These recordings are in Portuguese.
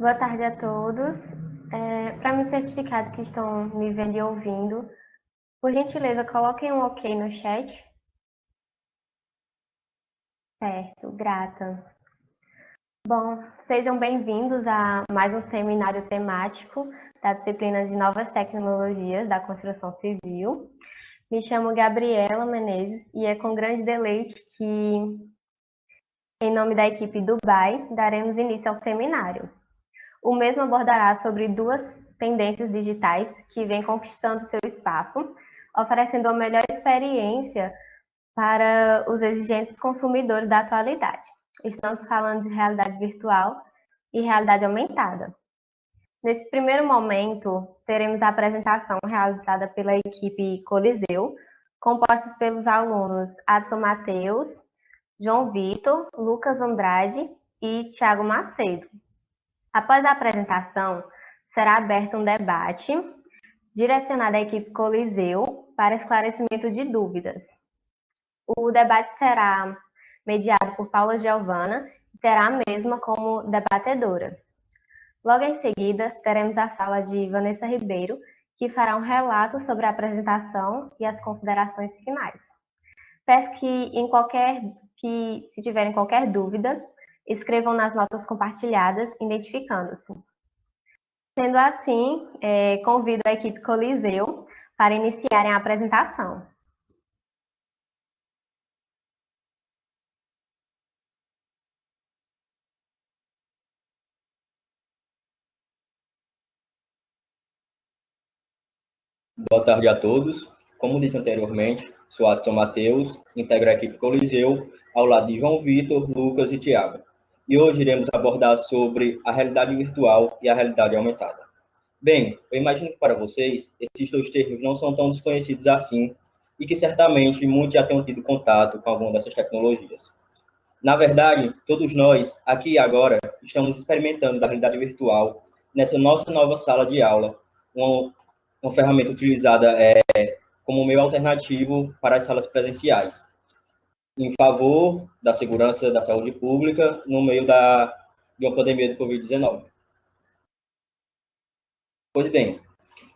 Boa tarde a todos. Para me certificar de que estão me vendo e ouvindo, por gentileza, coloquem um ok no chat. Certo, grata. Bom, sejam bem-vindos a mais um seminário temático da disciplina de Novas Tecnologias da Construção Civil. Me chamo Gabriela Menezes e é com grande deleite que, em nome da equipe Dubai, daremos início ao seminário. O mesmo abordará sobre duas tendências digitais que vêm conquistando seu espaço, oferecendo a melhor experiência para os exigentes consumidores da atualidade. Estamos falando de realidade virtual e realidade aumentada. Nesse primeiro momento, teremos a apresentação realizada pela equipe Coliseu, composta pelos alunos Adson Matheus, João Vitor, Lucas Andrade e Thiago Macedo. Após a apresentação, será aberto um debate direcionado à equipe Coliseu para esclarecimento de dúvidas. O debate será mediado por Paula Giovana e terá a mesma como debatedora. Logo em seguida, teremos a fala de Vanessa Ribeiro, que fará um relato sobre a apresentação e as considerações finais. Peço que, se tiverem qualquer dúvida, escrevam nas notas compartilhadas, identificando-se. Sendo assim, convido a equipe Coliseu para iniciarem a apresentação. Boa tarde a todos. Como dito anteriormente, sou Adson Matheus, integro a equipe Coliseu, ao lado de João Vitor, Lucas e Thiago. E hoje iremos abordar sobre a realidade virtual e a realidade aumentada. Bem, eu imagino que para vocês, esses dois termos não são tão desconhecidos assim e que certamente muitos já tenham tido contato com alguma dessas tecnologias. Na verdade, todos nós, aqui e agora, estamos experimentando da realidade virtual nessa nossa nova sala de aula, uma ferramenta utilizada como meio alternativo para as salas presenciais, em favor da segurança da saúde pública no meio de uma pandemia de Covid-19. Pois bem,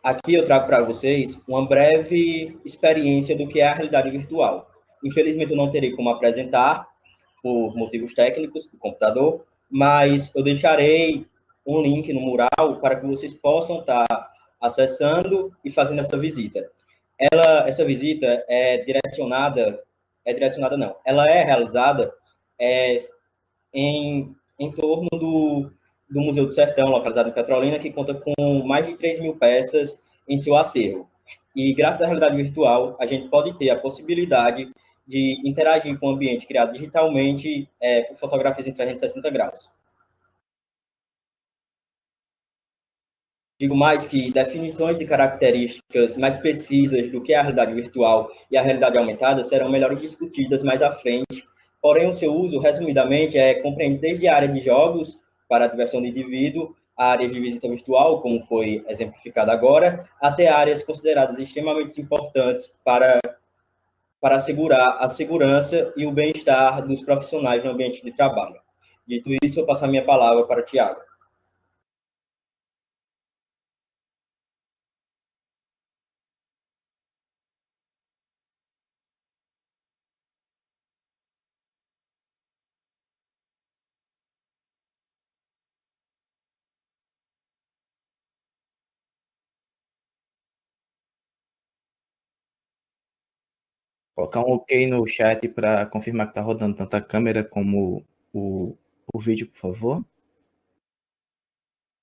aqui eu trago para vocês uma breve experiência do que é a realidade virtual. Infelizmente, eu não terei como apresentar, por motivos técnicos do computador, mas eu deixarei um link no mural para que vocês possam estar acessando e fazendo essa visita. Essa visita ela é realizada em torno do Museu do Sertão, localizado em Petrolina, que conta com mais de 3.000 peças em seu acervo. E graças à realidade virtual, a gente pode ter a possibilidade de interagir com o ambiente criado digitalmente por fotografias em 360 graus. Digo mais que definições e características mais precisas do que é a realidade virtual e a realidade aumentada serão melhores discutidas mais à frente. Porém, o seu uso, resumidamente, compreende desde a área de jogos para a diversão do indivíduo, a área de visita virtual, como foi exemplificado agora, até áreas consideradas extremamente importantes para assegurar a segurança e o bem-estar dos profissionais no ambiente de trabalho. Dito isso, eu passo a minha palavra para o Thiago. Colocar um ok no chat para confirmar que está rodando tanto a câmera como o vídeo, por favor.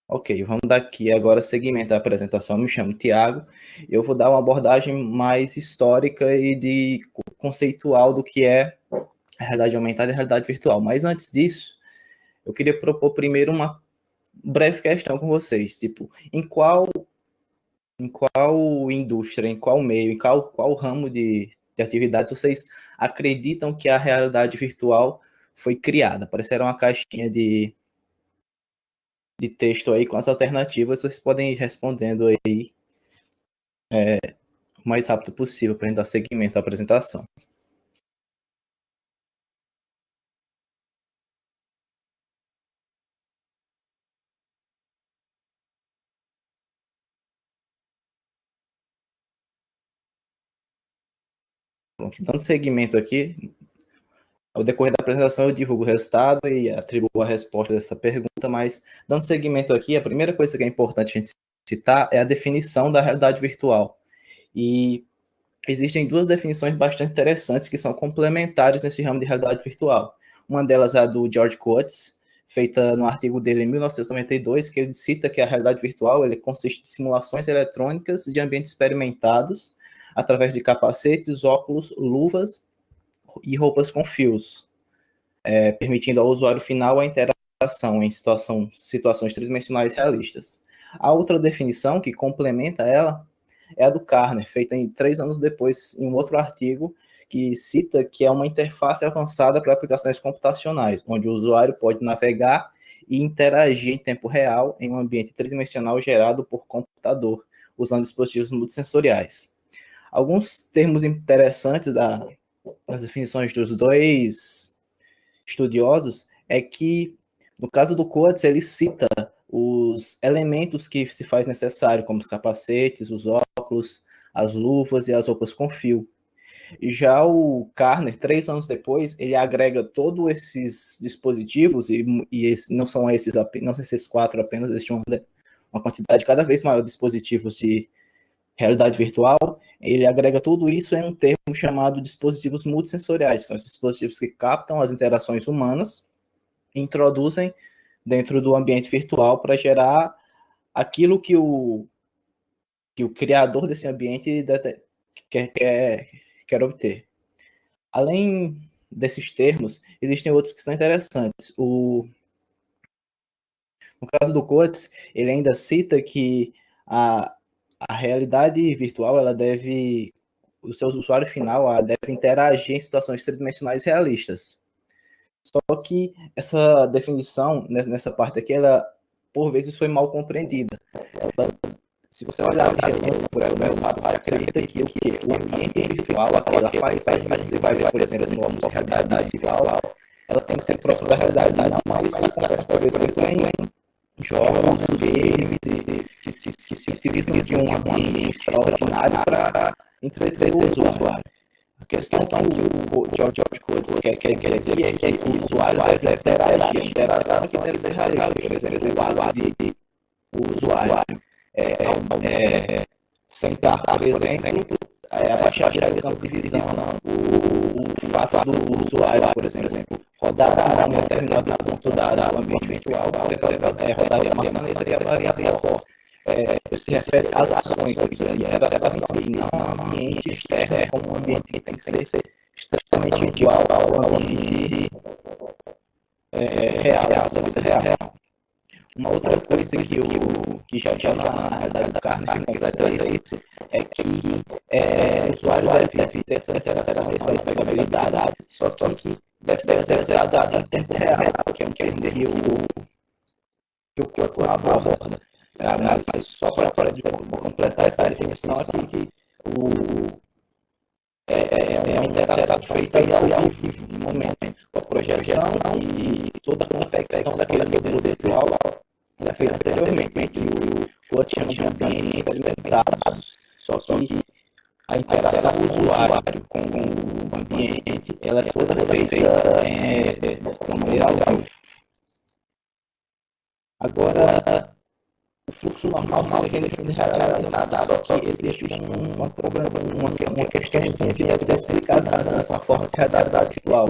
Ok, vamos dar aqui agora seguimento à apresentação. Me chamo Tiago. Eu vou dar uma abordagem mais histórica e conceitual do que é a realidade aumentada e a realidade virtual. Mas antes disso, eu queria propor primeiro uma breve questão com vocês. Tipo, em qual indústria, em qual meio, em qual ramo de atividades vocês acreditam que a realidade virtual foi criada? Aparecerá uma caixinha de texto aí com as alternativas, vocês podem ir respondendo aí o mais rápido possível para a gente dar seguimento à apresentação. Pronto, dando seguimento aqui, ao decorrer da apresentação eu divulgo o resultado e atribuo a resposta dessa pergunta, mas dando seguimento aqui, a primeira coisa que é importante a gente citar é a definição da realidade virtual. E existem duas definições bastante interessantes que são complementares nesse ramo de realidade virtual. Uma delas é a do George Coates, feita no artigo dele em 1992, que ele cita que a realidade virtual ele consiste de simulações eletrônicas de ambientes experimentados através de capacetes, óculos, luvas e roupas com fios, permitindo ao usuário final a interação em situações tridimensionais realistas. A outra definição que complementa ela é a do Carner, feita 3 anos depois em um outro artigo que cita que é uma interface avançada para aplicações computacionais, onde o usuário pode navegar e interagir em tempo real em um ambiente tridimensional gerado por computador, usando dispositivos multissensoriais. Alguns termos interessantes das definições dos dois estudiosos é que, no caso do Coates, ele cita os elementos que se faz necessário, como os capacetes, os óculos, as luvas e as roupas com fio. E já o Carner, 3 anos depois, ele agrega todos esses dispositivos, e não são esses 4 apenas, existe uma quantidade cada vez maior de dispositivos de realidade virtual, ele agrega tudo isso em um termo chamado dispositivos multissensoriais. São esses dispositivos que captam as interações humanas e introduzem dentro do ambiente virtual para gerar aquilo que o criador desse ambiente quer obter. Além desses termos, existem outros que são interessantes. No caso do Coates, ele ainda cita que a realidade virtual, o seu usuário final deve interagir em situações tridimensionais realistas. Só que essa definição, nessa parte aqui, ela, por vezes, foi mal compreendida. Se você olhar por ela, você acredita que o ambiente virtual, aquela paisagem que você vai ver, por exemplo, no realidade virtual, ela tem que ser próxima da realidade, não, mas acontece, por vezes, em jogos, games, que se utilizam de um ambiente extraordinário para entreter o usuário. A questão que o George Coates quer dizer é que o usuário deve interagir, a interação que deve ser realista. Por exemplo, o lado de o usuário sentar, por exemplo, abaixar o campo de visão, o fato do usuário, por exemplo, rodar a mão em determinado ponto do ambiente virtual, rodar a maçaneta e abrir a porta. Se refere às ações, a interação em si, não ao ambiente externo, como um ambiente que tem que ser estritamente igual ao ambiente real, a vida real. Uma outra coisa que já na realidade do Carner completa isso é que o usuário deve ter essa interação, essa navegabilidade, só que deve ser realizada em tempo real, que é um termo que o Coates aborda. Mas só para completar essa definição aqui, é uma interação feita ao vivo, no momento, com a projeção e toda a confecção daquele modelo virtual é feita anteriormente, que o Coates chama de ambientes experimentados, só que a interação do usuário com o ambiente, ela é toda feita de maneira ao vivo. Agora, o fluxo normal seria definido nada, só que existe uma questão que deve ser explicada nessa forma de realidade virtual.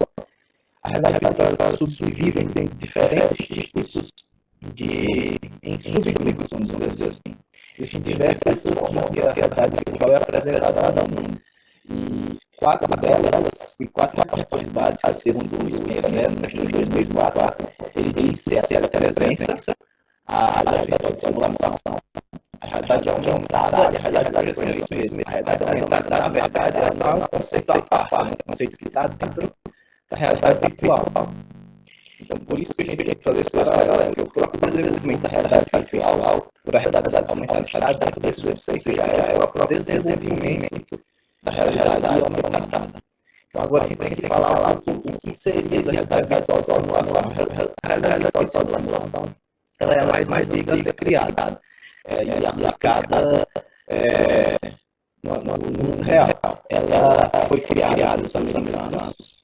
A realidade virtual subdivide em diferentes tipos em subgrupos, vamos dizer assim. Existem diversas formas que a realidade virtual é apresentada no mundo. E 4 delas, e 4 aplicações básicas, segundo o Spira, no estudo de 2004, ele diz ser a presença, a realidade de simulação, a realidade aumentada e a realidade de projeção mesmo. A realidade aumentada, na verdade, ela não é um conceito à parte, é um conceito que está dentro da realidade virtual. Então, por isso que a gente tem que fazer esse paralelo, que o próprio desenvolvimento da realidade virtual, por a realidade aumentada está dentro desse conceito, já é o próprio desenvolvimento da realidade aumentada. Então, agora a gente tem que falar o que seria essa realidade virtual de simulação. A realidade virtual de simulação, ela é mais antiga a ser criada e aplicada no mundo real. Ela foi criada nos americanos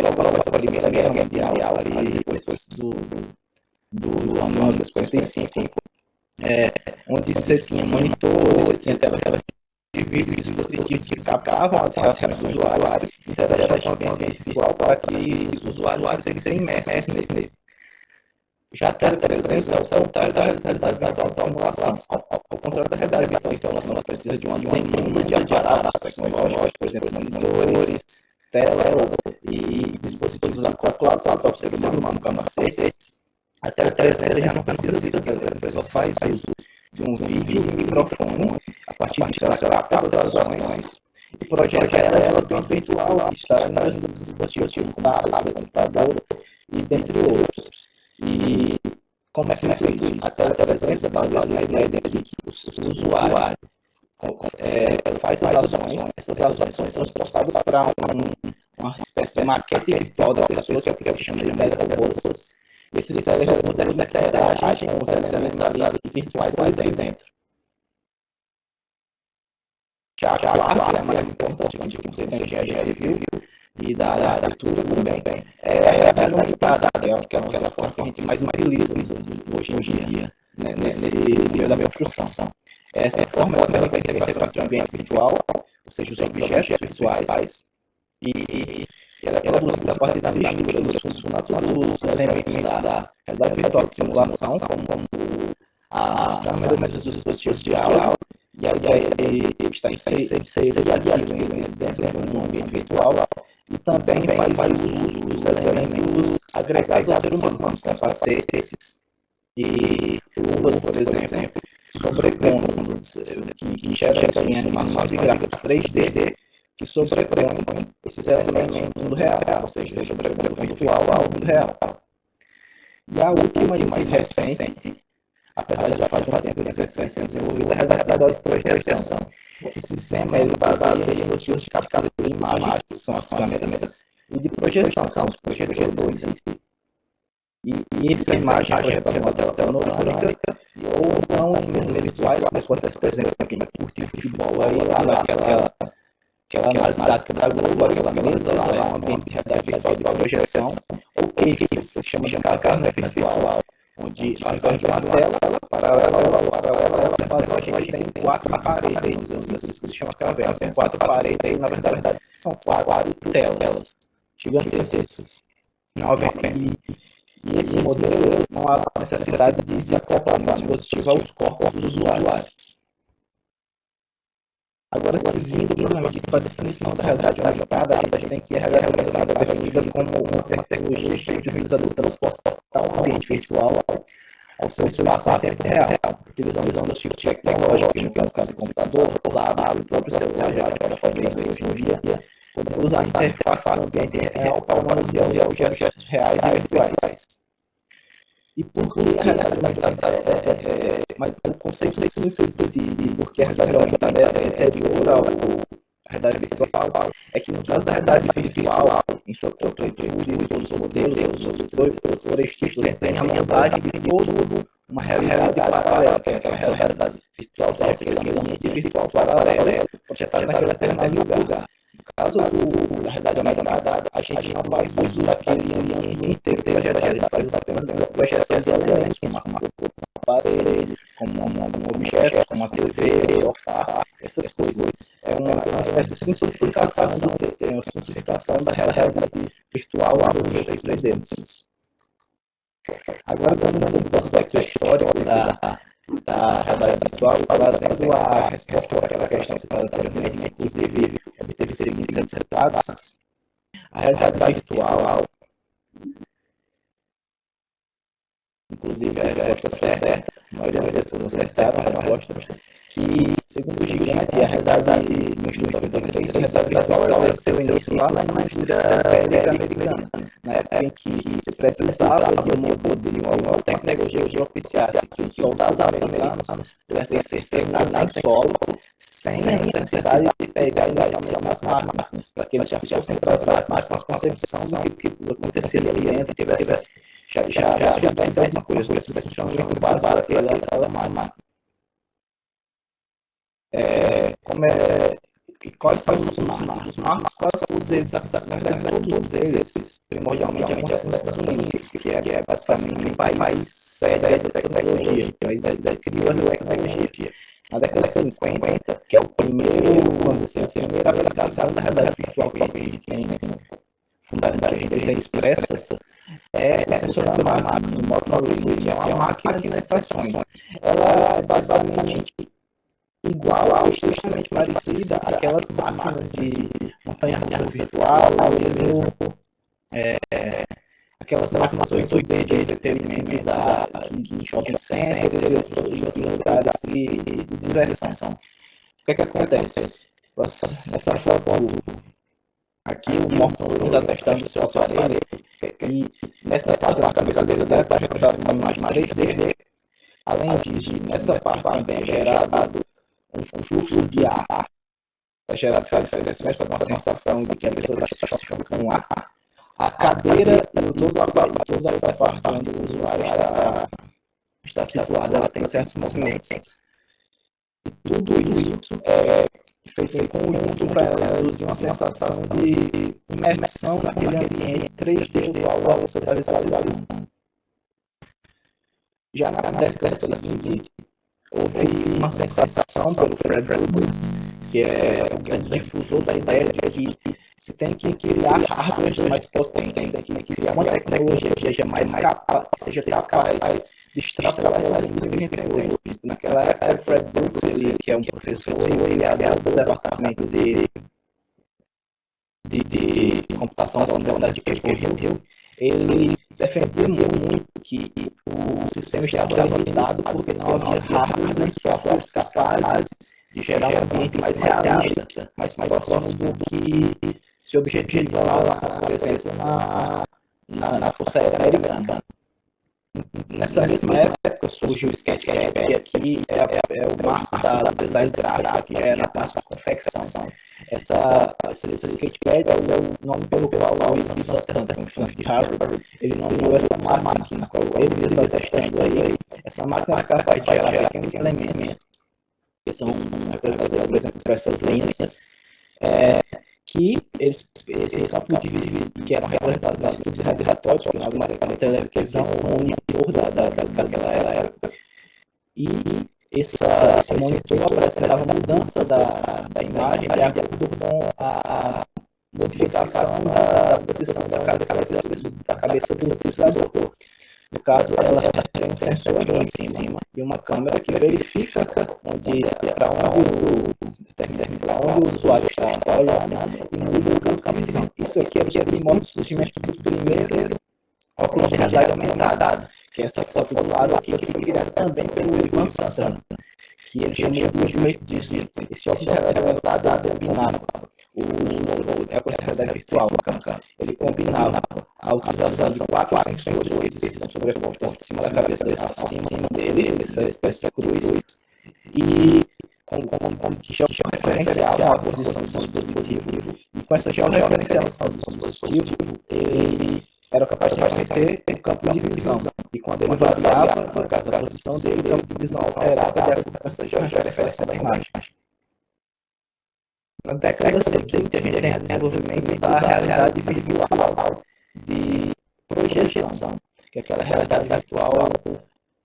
logo após a Primeira Guerra Mundial, ali depois do ano 1945, onde você tinha monitores, você tinha telas de vídeo e dispositivos que captavam as reações dos usuários e interagiam com o ambiente virtual para que os usuários conseguissem imersos nele. Já a telepresença é o contrário da realidade virtual de simulação. Ao contrário da realidade virtual de simulação, ela precisa de uma demanda de aparatos tecnológicos, por exemplo, monitores, tela e dispositivos acoplados ao ser humano, como capacetes. A telepresença já não precisa disso, a pessoa faz uso de um vídeo e um microfone. A partir disso, ela capta as ações e projeta elas no ambiente virtual, que está no dispositivo tablet, computador e dentre outros. E como é feito isso? A telepresença baseada na ideia de que o usuário faz as ações, essas ações são transportadas para uma espécie de maquete virtual da pessoa, que é o que se chama de telerobôs. Esses telerobôs eles interagem com os elementos ali virtuais ali dentro. Já a quarta é a mais importante, que você engenharia civil e da arquitetura também, é a realidade aumentada, que é aquela forma que a gente mais utiliza hoje em dia, né, nesse nível da construção. Essa forma ela vai ter integração entre o ambiente virtual, ou seja, os objetos virtuais, e ela é produzida a partir da mistura dos elementos da realidade virtual de simulação, como as câmeras dos dispositivos de áudio, e aí ele está inserido aqui dentro do ambiente virtual, e também faz uso dos elementos agregados ao ser humano, como os capacetes e luvas, por exemplo, sobrepondo, que geram em animações e gráficos 3D, que sobrepõem esses elementos no mundo real, ou seja, sobrepõem o virtual ao mundo real. E a última e mais recente, apesar de já fazer um tempo que está sendo desenvolvida, é a realidade de projeção. Esse sistema ele baseia em dispositivos de captura de imagens, que são as câmeras, e de projeção, que são os projetores em si. E essa imagem é projetada numa tela panorâmica, ou não em mesmos virtuais, mas quando por exemplo, quem curte futebol, aí lá naquela análise tática da Globo, aquela mesa lá, é um ambiente de realidade virtual de projeção, ou que se chama de caverna virtual, onde ao invés de uma tela paralela, a gente tem 4 paredes, assim, que se chama caverna, tem 4 paredes, e na verdade são 4 telas gigantescas. E esse modelo não há necessidade de se acoplar no dispositivo aos corpos dos usuários. Agora, seguindo propriamente para a definição da realidade aumentada, a gente tem que a realidade aumentada é definida como uma tecnologia que utiliza o transportar o ambiente virtual ao seu espaço em tempo real, utilizando dispositivos tecnológicos, no caso do computador, o próprio celular já para fazer isso hoje em dia, poder usar a interface do ambiente real para manusear objetos reais e virtuais. E por que a realidade aumentada mas o conceito simples de porque a realidade aumentada é anterior à realidade virtual é que no caso da realidade virtual, em sua completude, todos os modelos, os florestistas têm a montagem de todo uma realidade paralela, que é aquela realidade virtual, seja aquele ambiente virtual paralelo, projetado naquele determinado lugar. No caso da realidade aumentada, a gente não faz uso daquele ambiente inteiro projetado, a gente faz uso apenas da projeção de elementos, como uma parede, como um objeto, como uma TV, sofá, essas coisas. É uma espécie de simplificação da realidade virtual dos objetos 3D. Agora, dando um aspecto histórico da realidade virtual, trazendo a resposta para aquela questão citada anteriormente, que inclusive obteve os seguintes resultados. A realidade virtual, inclusive a resposta certa, a maioria das pessoas acertaram a resposta, que, segundo o gigante, a realidade no estudo 93, a realidade virtual ela deve ser o início lá na indústria bélica americana, na época em que se precisava de uma tecnologia que propiciasse que os soldados americanos pudessem ser treinados em solo, sem a necessidade de pegar inicialmente as máquinas, para que eles já fossem para as máquinas com a concepção do que acontecia ali dentro, tivesse já tivesse uma coisa, o funcionamento básico daquela máquina. Como E quais são os marcos? Os marcos, quase todos eles, na verdade, todos eles, primordialmente, acontecem nos Estados Unidos, que é basicamente um país sede dessa tecnologia, que criou essa tecnologia. Na década de 50, que é o primeiro, vamos dizer assim, a primeira aplicação da realidade virtual que a gente tem, fundamental, que a gente tem expressa, é o sensor da máquina, o Motor Ring, que é uma máquina de sensações. Ela é basicamente igual ou extremamente parecida àquelas máquinas de montanha-russa virtual, mesmo aquelas máquinas 8D de entretenimento em shopping centers e outros lugares de diversão. O que é que acontece? Essa foto aqui, o Morton está testando o seu aparelho e nessa parte da cabeça dele está representada uma imagem 3D. Além disso, nessa parte também é gerado um fluxo de ar. É gerado uma sensação de que a pessoa está chocando com ar. A cadeira e toda essa parte onde o usuário está situado, ela tem certos movimentos. E tudo isso é feito em conjunto para produzir uma sensação de imersão naquele ambiente 3D do qual a pessoa está visualizando. Já na década seguinte, houve uma sensação pelo Fred Brooks, que é o grande difusor da ideia de que se tem que criar hardware mais potentes, tem que criar uma tecnologia que seja mais capaz, de extrapolar essas limites tecnológicas. Naquela época, o Fred Brooks, que é um professor e criador do departamento de computação da Universidade de Cambridge, ele defendia muito que o sistema estava limitado porque não havia hardware nem softwares capazes de gerar um ambiente mais realista, mais próximo do que se objetivava, por exemplo, na Força Aérea Americana. Nessa mesma época surgiu o Sketchpad, que aqui é o marco do design gráfico, que era a parte da confecção. Esse Sketchpad é o nome pelo qual o Willis Sutherland, que é um estudante de Harvard, ele nomeou essa máquina, na qual ele está testando aí. Essa máquina é capaz de gerar pequenos elementos, que são representados, por exemplo, por essas linhas, que esse campo de vídeo que eram representados nesse campo de radiatórios, que nada mais é que uma televisão, um monitor daquela época. E esse monitor apresentava a mudança da imagem de acordo com a modificação da posição da cabeça do utilizador. No caso, ela tem um sensor aqui em cima e uma câmera que verifica para onde o usuário está olhando e muda o campo de visão. Isso aqui é o primórdio do surgimento do primeiro óculos de realidade aumentada, que é essa foto do lado aqui, que foi criada também pelo Ivan Santana, que ele chamou de movimento disso. Esse óculos de realidade aumentada combinava a realidade virtual, ele combinava a utilização de 4 sensores que estão sobrepostos em cima da cabeça acima dele, essa espécie de cruz, e que georreferenciava a posição do dispositivo. E com essa georreferenciação do dispositivo, ele era capaz de reconhecer o campo de visão. E quando ele variava, no caso da posição dele, o campo de visão alterava de acordo com essa georreferenciação da imagem. Na década seguinte, a gente tem o desenvolvimento da realidade virtual de projeção, que é aquela realidade virtual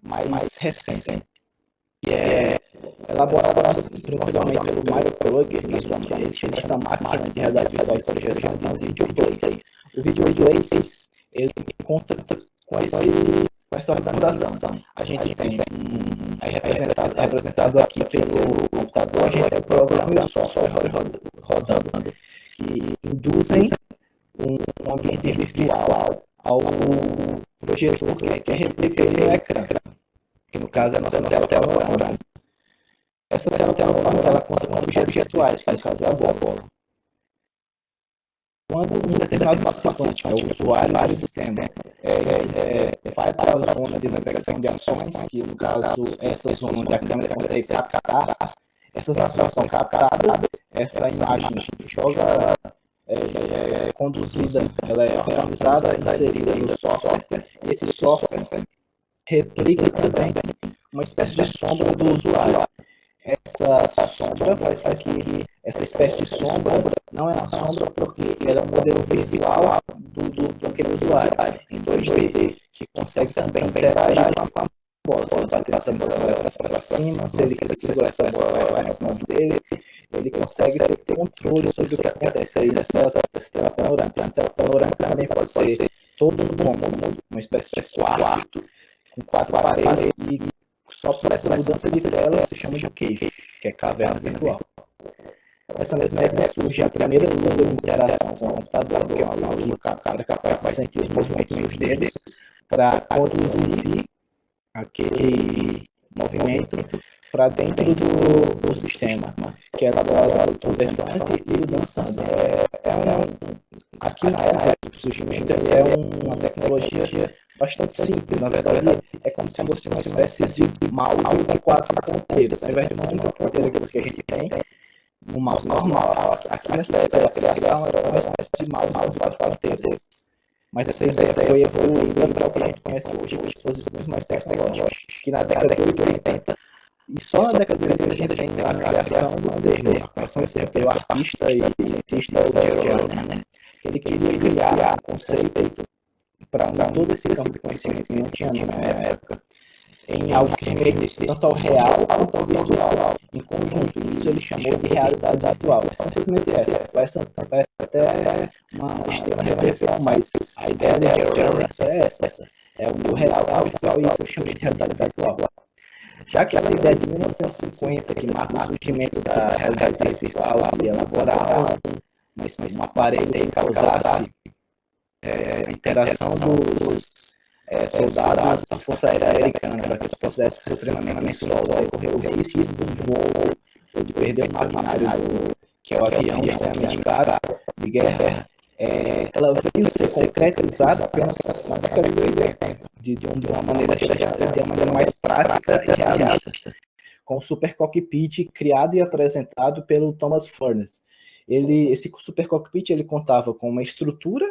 mais recente, que é elaborada primordialmente pelo Mario Plugger, que ele chama essa máquina de realidade virtual de projeção de Videoplays. O Videoplays, ele conta com essa organização. A gente tem representado aqui pelo computador, a gente tem o programa e o software rodando, que induzem um ambiente virtual ao projetor que replica ele no ecrã, que no caso é a nossa tela panorâmica. Essa tela panorâmica ela conta com objetos virtuais, que no caso é a bola. Quando um determinado participante, que é o usuário do sistema, vai para a zona de navegação de ações, que no caso é essa zona onde a câmera consegue captar, essas ações são captadas, essa imagem joga conduzida, ela é organizada e inserida no software. Esse software replica também uma espécie de sombra do usuário. essa sombra faz com que essa espécie de sombra não é uma sombra porque ela é um modelo visual do aquele usuário em 2D, que consegue também interagir com a bola. Se ele bater essa bola para cima, se ele quiser segurar essa bola vai nas mãos dele, ele consegue ter controle sobre o que acontece aí nessa tela panorâmica. Essa tela panorâmica também pode ser todo um cômodo, uma espécie de quarto, com 4 paredes, e só por essa mudança de tela se chama de cave, que é caverna virtual. Essa mesma época surge a primeira luva de interação com o computador, que é uma luva que o cara é capaz de sentir os movimentos dos dedos para conduzir aquele movimento para dentro do sistema, que é elaborado por Defante e o dançando. Aqui na época do surgimento é uma tecnologia bastante simples. Na verdade, é como se fosse uma espécie de mouse com 4 ponteiras. Ao invés de uma ponteira que a gente tem, um mouse normal. Aqui nessa época da criação era uma espécie de mouse com 4 ponteiras. Mas essa ideia foi evoluída para o que a gente conhece hoje, com dispositivos mais tecnológicos, que na década de 80, e só na década de 80 a gente tem a criação do termo, a criação do termo, pelo artista e cientista Gerald. Ele queria criar um conceito para todo esse campo de conhecimento que não tinha na época, em algo que remetesse tanto ao real quanto ao virtual em conjunto. E isso ele chamou de realidade virtual. É simplesmente essa. Parece até uma extrema repressão, mas a ideia de Gerald é essa. É o real virtual, e isso eu chamo de realidade virtual. Já que a ideia de 1950, que marca o surgimento da realidade virtual, de elaborar um aparelho que causasse a interação dos soldados da Força Aérea Americana, para que eles pudessem fazer treinamento em solo, correr os riscos do voo, ou de perder o maquinário, que é o avião extremamente caro, de guerra. Ela veio ser concretizada apenas na década de 80, de uma maneira mais prática e realista, com o Super Cockpit criado e apresentado pelo Thomas Furness. Esse Super Cockpit ele contava com uma estrutura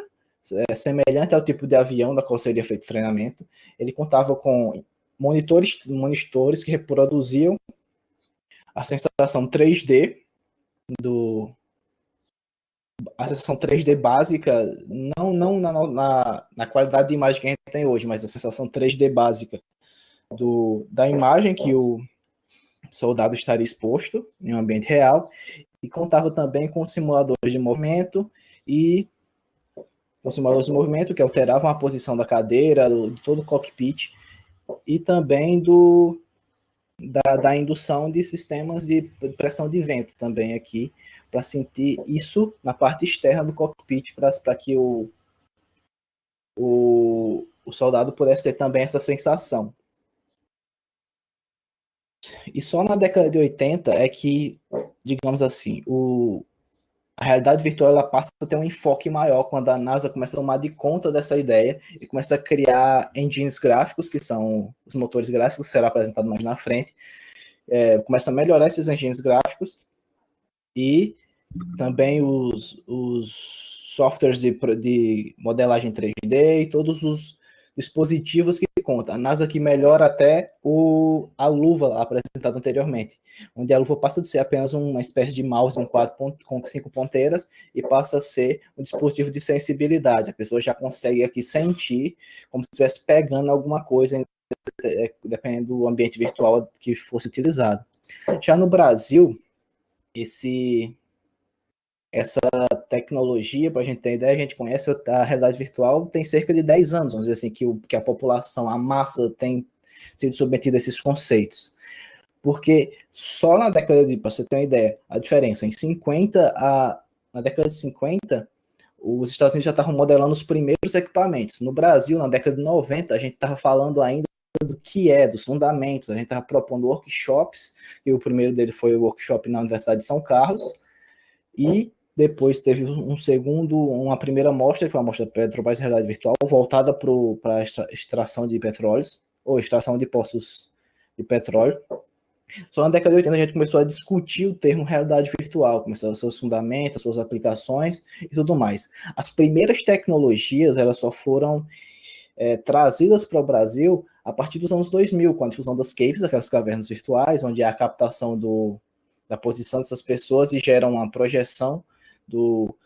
semelhante ao tipo de avião da qual seria feito treinamento. Ele contava com monitores que reproduziam a sensação 3D a sensação 3D básica, não na qualidade de imagem que a gente tem hoje, mas a sensação 3D básica da imagem que o soldado estaria exposto em um ambiente real, e contava também com simuladores de movimento que alteravam a posição da cadeira, de todo o cockpit, e também da indução de sistemas de pressão de vento também aqui, para sentir isso na parte externa do cockpit, para que o soldado pudesse ter também essa sensação. E só na década de 80 é que, digamos assim, a realidade virtual ela passa a ter um enfoque maior quando a NASA começa a tomar de conta dessa ideia e começa a criar engines gráficos, que são os motores gráficos, que será apresentado mais na frente. Começa a melhorar esses engines gráficos e também os softwares de modelagem 3D e todos os dispositivos que conta. A NASA que melhora até a luva apresentada anteriormente, onde a luva passa de ser apenas uma espécie de mouse com 5 ponteiras e passa a ser um dispositivo de sensibilidade. A pessoa já consegue aqui sentir como se estivesse pegando alguma coisa, dependendo do ambiente virtual que fosse utilizado. Já no Brasil, essa tecnologia, para a gente ter ideia, a gente conhece a realidade virtual tem cerca de 10 anos, vamos dizer assim, que a população, a massa tem sido submetida a esses conceitos. Porque só na década para você ter uma ideia, a diferença, na década de 50, os Estados Unidos já estavam modelando os primeiros equipamentos. No Brasil, na década de 90, a gente estava falando ainda dos fundamentos, a gente estava propondo workshops, e o primeiro dele foi o workshop na Universidade de São Carlos, e depois teve uma primeira amostra, que foi a amostra Petrobras Realidade Virtual, voltada para a extração de petróleos, ou extração de poços de petróleo. Só na década de 80 a gente começou a discutir o termo realidade virtual, começou os seus fundamentos, as suas aplicações e tudo mais. As primeiras tecnologias, elas só foram trazidas para o Brasil a partir dos anos 2000, com a difusão das caves, aquelas cavernas virtuais, onde há a captação da posição dessas pessoas e gera uma projeção do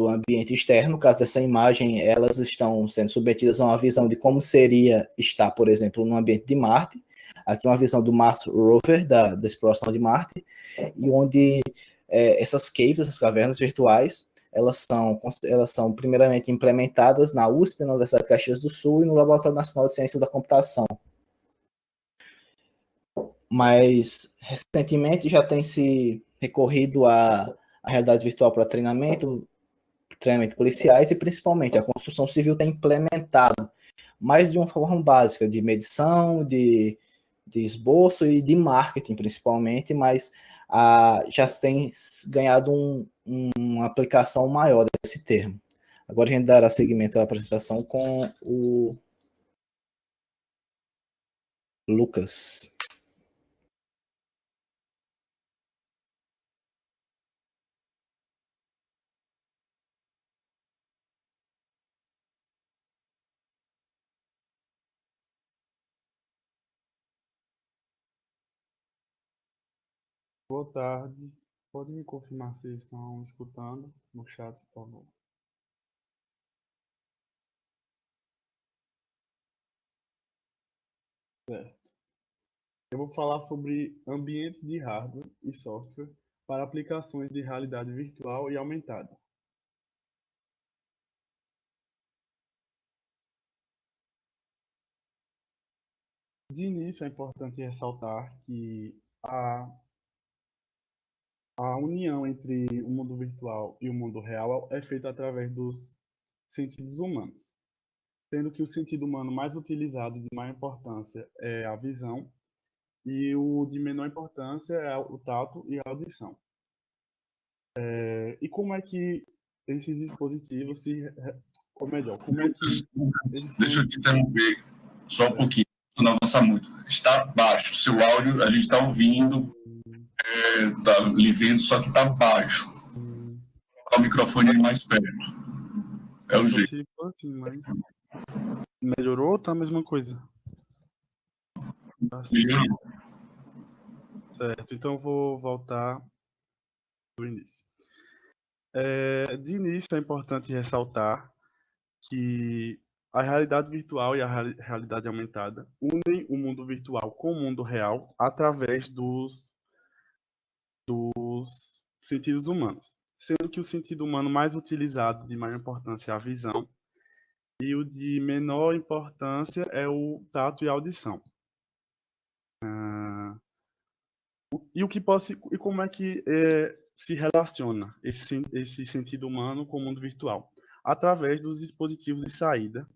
ambiente externo. No caso dessa imagem, elas estão sendo submetidas a uma visão de como seria estar, por exemplo, no ambiente de Marte. Aqui uma visão do Mars Rover, da exploração de Marte, e onde essas caves, essas cavernas virtuais, elas são primeiramente implementadas na USP, na Universidade de Caxias do Sul, e no Laboratório Nacional de Ciências da Computação. Mas, recentemente, já tem se recorrido à realidade virtual para treinamento policiais, e principalmente a construção civil tem implementado mais de uma forma básica de medição, de esboço e de marketing principalmente, mas já tem ganhado uma aplicação maior desse termo. Agora a gente dará seguimento à apresentação com o Lucas. Boa tarde. Pode me confirmar se estão escutando no chat, por favor? Certo. Eu vou falar sobre ambientes de hardware e software para aplicações de realidade virtual e aumentada. De início, é importante ressaltar que a união entre o mundo virtual e o mundo real é feita através dos sentidos humanos, sendo que o sentido humano mais utilizado e de maior importância é a visão, e o de menor importância é o tato e a audição. E como é que esses dispositivos ou melhor, como é que Deixa eu te interromper só um pouquinho, para não avançar muito. Está baixo, seu áudio a gente está ouvindo, está lhe vendo, só que está baixo. Colocar o microfone aí mais perto. É o jeito. Assim, mas melhorou ou tá a mesma coisa? Assim. Melhorou. Certo, então vou voltar do início. De início é importante ressaltar que a realidade virtual e a realidade aumentada unem o mundo virtual com o mundo real através dos sentidos humanos, sendo que o sentido humano mais utilizado de maior importância é a visão e o de menor importância é o tato e a audição. E como é que se relaciona esse sentido humano com o mundo virtual? Através dos dispositivos de saída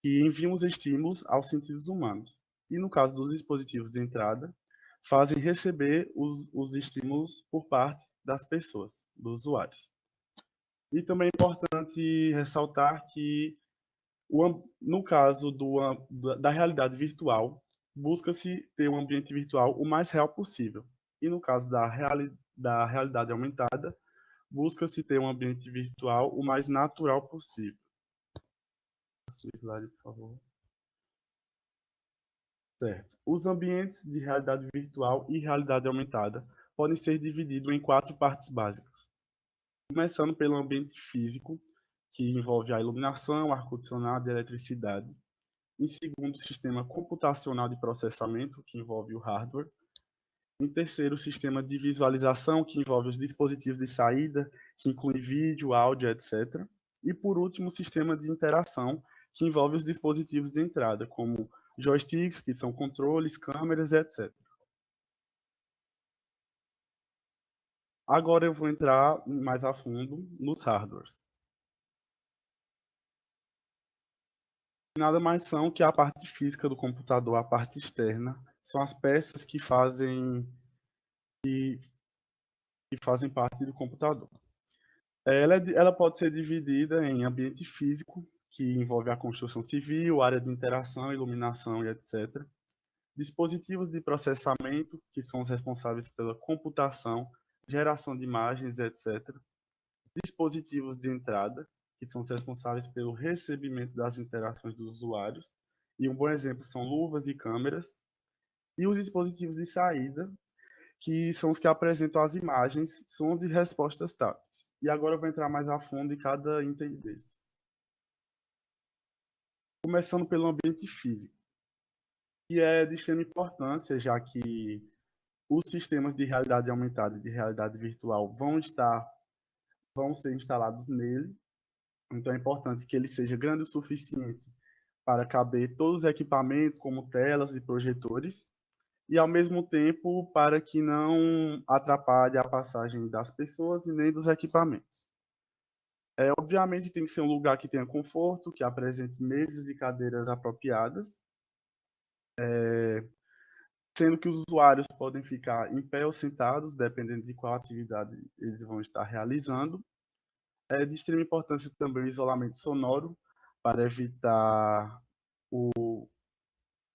que enviam os estímulos aos sentidos humanos. E no caso dos dispositivos de entrada, fazem receber os estímulos por parte das pessoas, dos usuários. E também é importante ressaltar que, no caso da realidade virtual, busca-se ter um ambiente virtual o mais real possível. E no caso da realidade aumentada, busca-se ter um ambiente virtual o mais natural possível. Passa o slide, por favor. Certo. Os ambientes de realidade virtual e realidade aumentada podem ser divididos em 4 partes básicas. Começando pelo ambiente físico, que envolve a iluminação, ar-condicionado e eletricidade. Em segundo, o sistema computacional de processamento, que envolve o hardware. Em terceiro, o sistema de visualização, que envolve os dispositivos de saída, que inclui vídeo, áudio, etc. E por último, o sistema de interação, que envolve os dispositivos de entrada, como joysticks, que são controles, câmeras, etc. Agora eu vou entrar mais a fundo nos hardwares. Nada mais são que a parte física do computador, a parte externa, são as peças que fazem parte do computador. Ela pode ser dividida em ambiente físico, que envolve a construção civil, área de interação, iluminação e etc. Dispositivos de processamento, que são os responsáveis pela computação, geração de imagens, etc. Dispositivos de entrada, que são os responsáveis pelo recebimento das interações dos usuários. E um bom exemplo são luvas e câmeras. E os dispositivos de saída, que são os que apresentam as imagens, sons e respostas táteis. E agora eu vou entrar mais a fundo em cada item desse. Começando pelo ambiente físico, que é de extrema importância, já que os sistemas de realidade aumentada e de realidade virtual vão ser instalados nele. Então é importante que ele seja grande o suficiente para caber todos os equipamentos, como telas e projetores, e ao mesmo tempo para que não atrapalhe a passagem das pessoas e nem dos equipamentos. Obviamente tem que ser um lugar que tenha conforto, que apresente mesas e cadeiras apropriadas, sendo que os usuários podem ficar em pé ou sentados, dependendo de qual atividade eles vão estar realizando. É de extrema importância também o isolamento sonoro, para evitar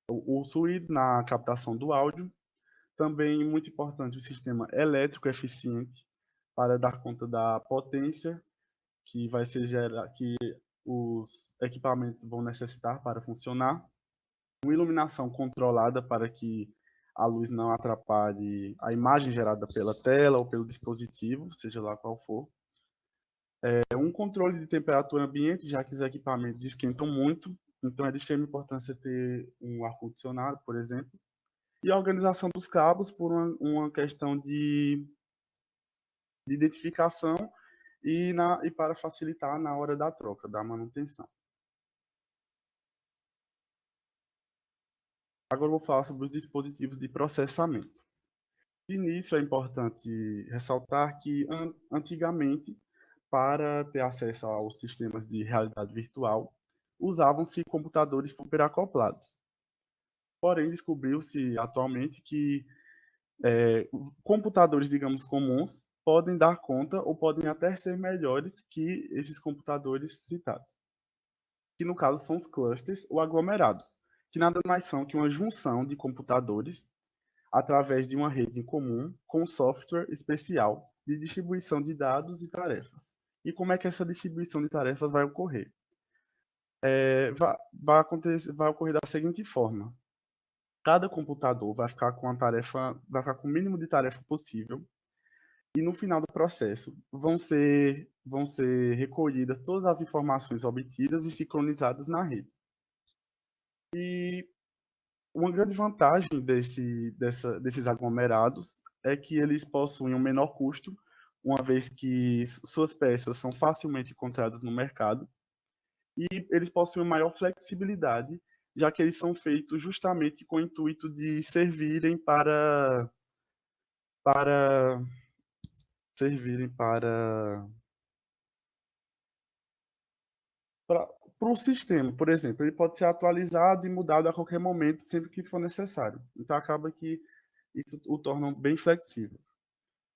os ruídos na captação do áudio. Também muito importante o sistema elétrico eficiente, para dar conta da potência que vai ser que os equipamentos vão necessitar para funcionar. Uma iluminação controlada para que a luz não atrapalhe a imagem gerada pela tela ou pelo dispositivo, seja lá qual for. Um controle de temperatura ambiente, já que os equipamentos esquentam muito, então é de extrema importância ter um ar-condicionado, por exemplo. E a organização dos cabos por uma questão de identificação e para facilitar na hora da troca, da manutenção. Agora eu vou falar sobre os dispositivos de processamento. De início, é importante ressaltar que, antigamente, para ter acesso aos sistemas de realidade virtual, usavam-se computadores superacoplados. Porém, descobriu-se atualmente que computadores, digamos, comuns, podem dar conta ou podem até ser melhores que esses computadores citados, que no caso são os clusters ou aglomerados, que nada mais são que uma junção de computadores através de uma rede em comum com software especial de distribuição de dados e tarefas. E como é que essa distribuição de tarefas vai ocorrer? Vai ocorrer da seguinte forma: cada computador vai ficar com o mínimo de tarefa possível, e no final do processo vão ser recolhidas todas as informações obtidas e sincronizadas na rede. E uma grande vantagem desses aglomerados é que eles possuem um menor custo, uma vez que suas peças são facilmente encontradas no mercado, e eles possuem maior flexibilidade, já que eles são feitos justamente com o intuito de servirem para o sistema. Por exemplo, ele pode ser atualizado e mudado a qualquer momento, sempre que for necessário. Então, acaba que isso o torna bem flexível.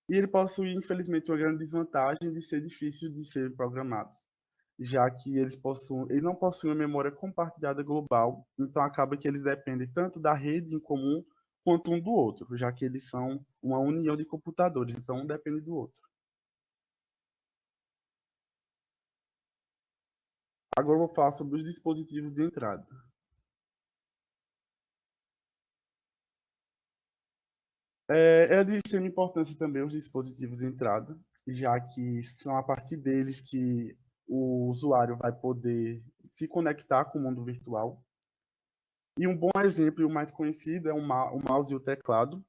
E ele possui, infelizmente, uma grande desvantagem de ser difícil de ser programados, já que eles não possuem uma memória compartilhada global, então acaba que eles dependem tanto da rede em comum quanto um do outro, já que eles são uma união de computadores, então um depende do outro. Agora eu vou falar sobre os dispositivos de entrada. É de extrema importância também os dispositivos de entrada, já que são a partir deles que o usuário vai poder se conectar com o mundo virtual. E um bom exemplo e o mais conhecido é o mouse e o teclado.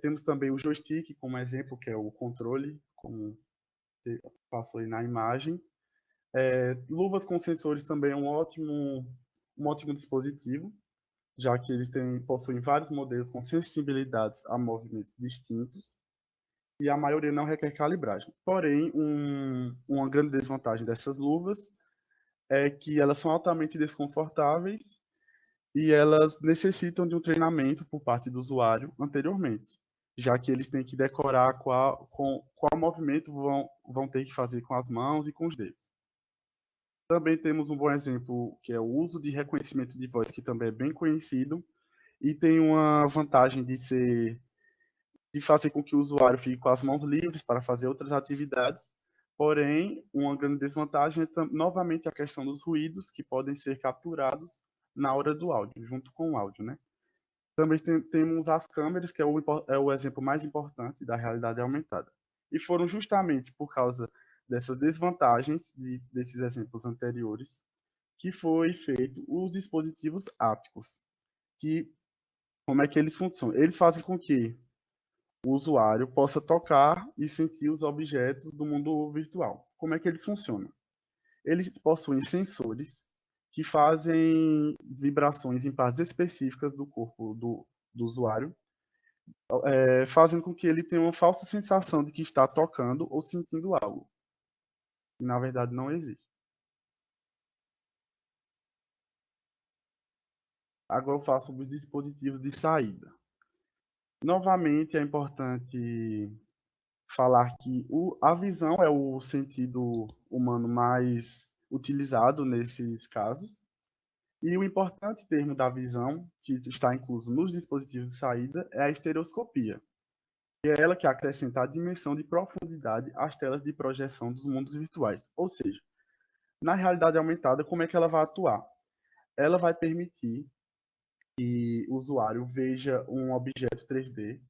Temos também o joystick como exemplo, que é o controle, como passou aí na imagem. Luvas com sensores também é um ótimo dispositivo, já que eles possuem vários modelos com sensibilidades a movimentos distintos, e a maioria não requer calibragem. Porém, uma grande desvantagem dessas luvas é que elas são altamente desconfortáveis e elas necessitam de um treinamento por parte do usuário anteriormente, já que eles têm que decorar qual movimento vão ter que fazer com as mãos e com os dedos. Também temos um bom exemplo, que é o uso de reconhecimento de voz, que também é bem conhecido, e tem uma vantagem de fazer com que o usuário fique com as mãos livres para fazer outras atividades. Porém, uma grande desvantagem é novamente a questão dos ruídos, que podem ser capturados na hora do áudio, junto com o áudio, né? Também temos as câmeras, que é o exemplo mais importante da realidade aumentada. E foram justamente por causa dessas desvantagens desses exemplos anteriores que foi feito os dispositivos ápticos, que como é que eles funcionam? Eles fazem com que o usuário possa tocar e sentir os objetos do mundo virtual. Como é que eles funcionam? Eles possuem sensores que fazem vibrações em partes específicas do corpo do usuário, fazendo com que ele tenha uma falsa sensação de que está tocando ou sentindo algo, que na verdade não existe. Agora eu falo sobre os dispositivos de saída. Novamente, é importante falar que a visão é o sentido humano mais utilizado nesses casos. E o importante termo da visão, que está incluso nos dispositivos de saída, é a estereoscopia. E é ela que acrescenta a dimensão de profundidade às telas de projeção dos mundos virtuais. Ou seja, na realidade aumentada, como é que ela vai atuar? Ela vai permitir que o usuário veja um objeto 3D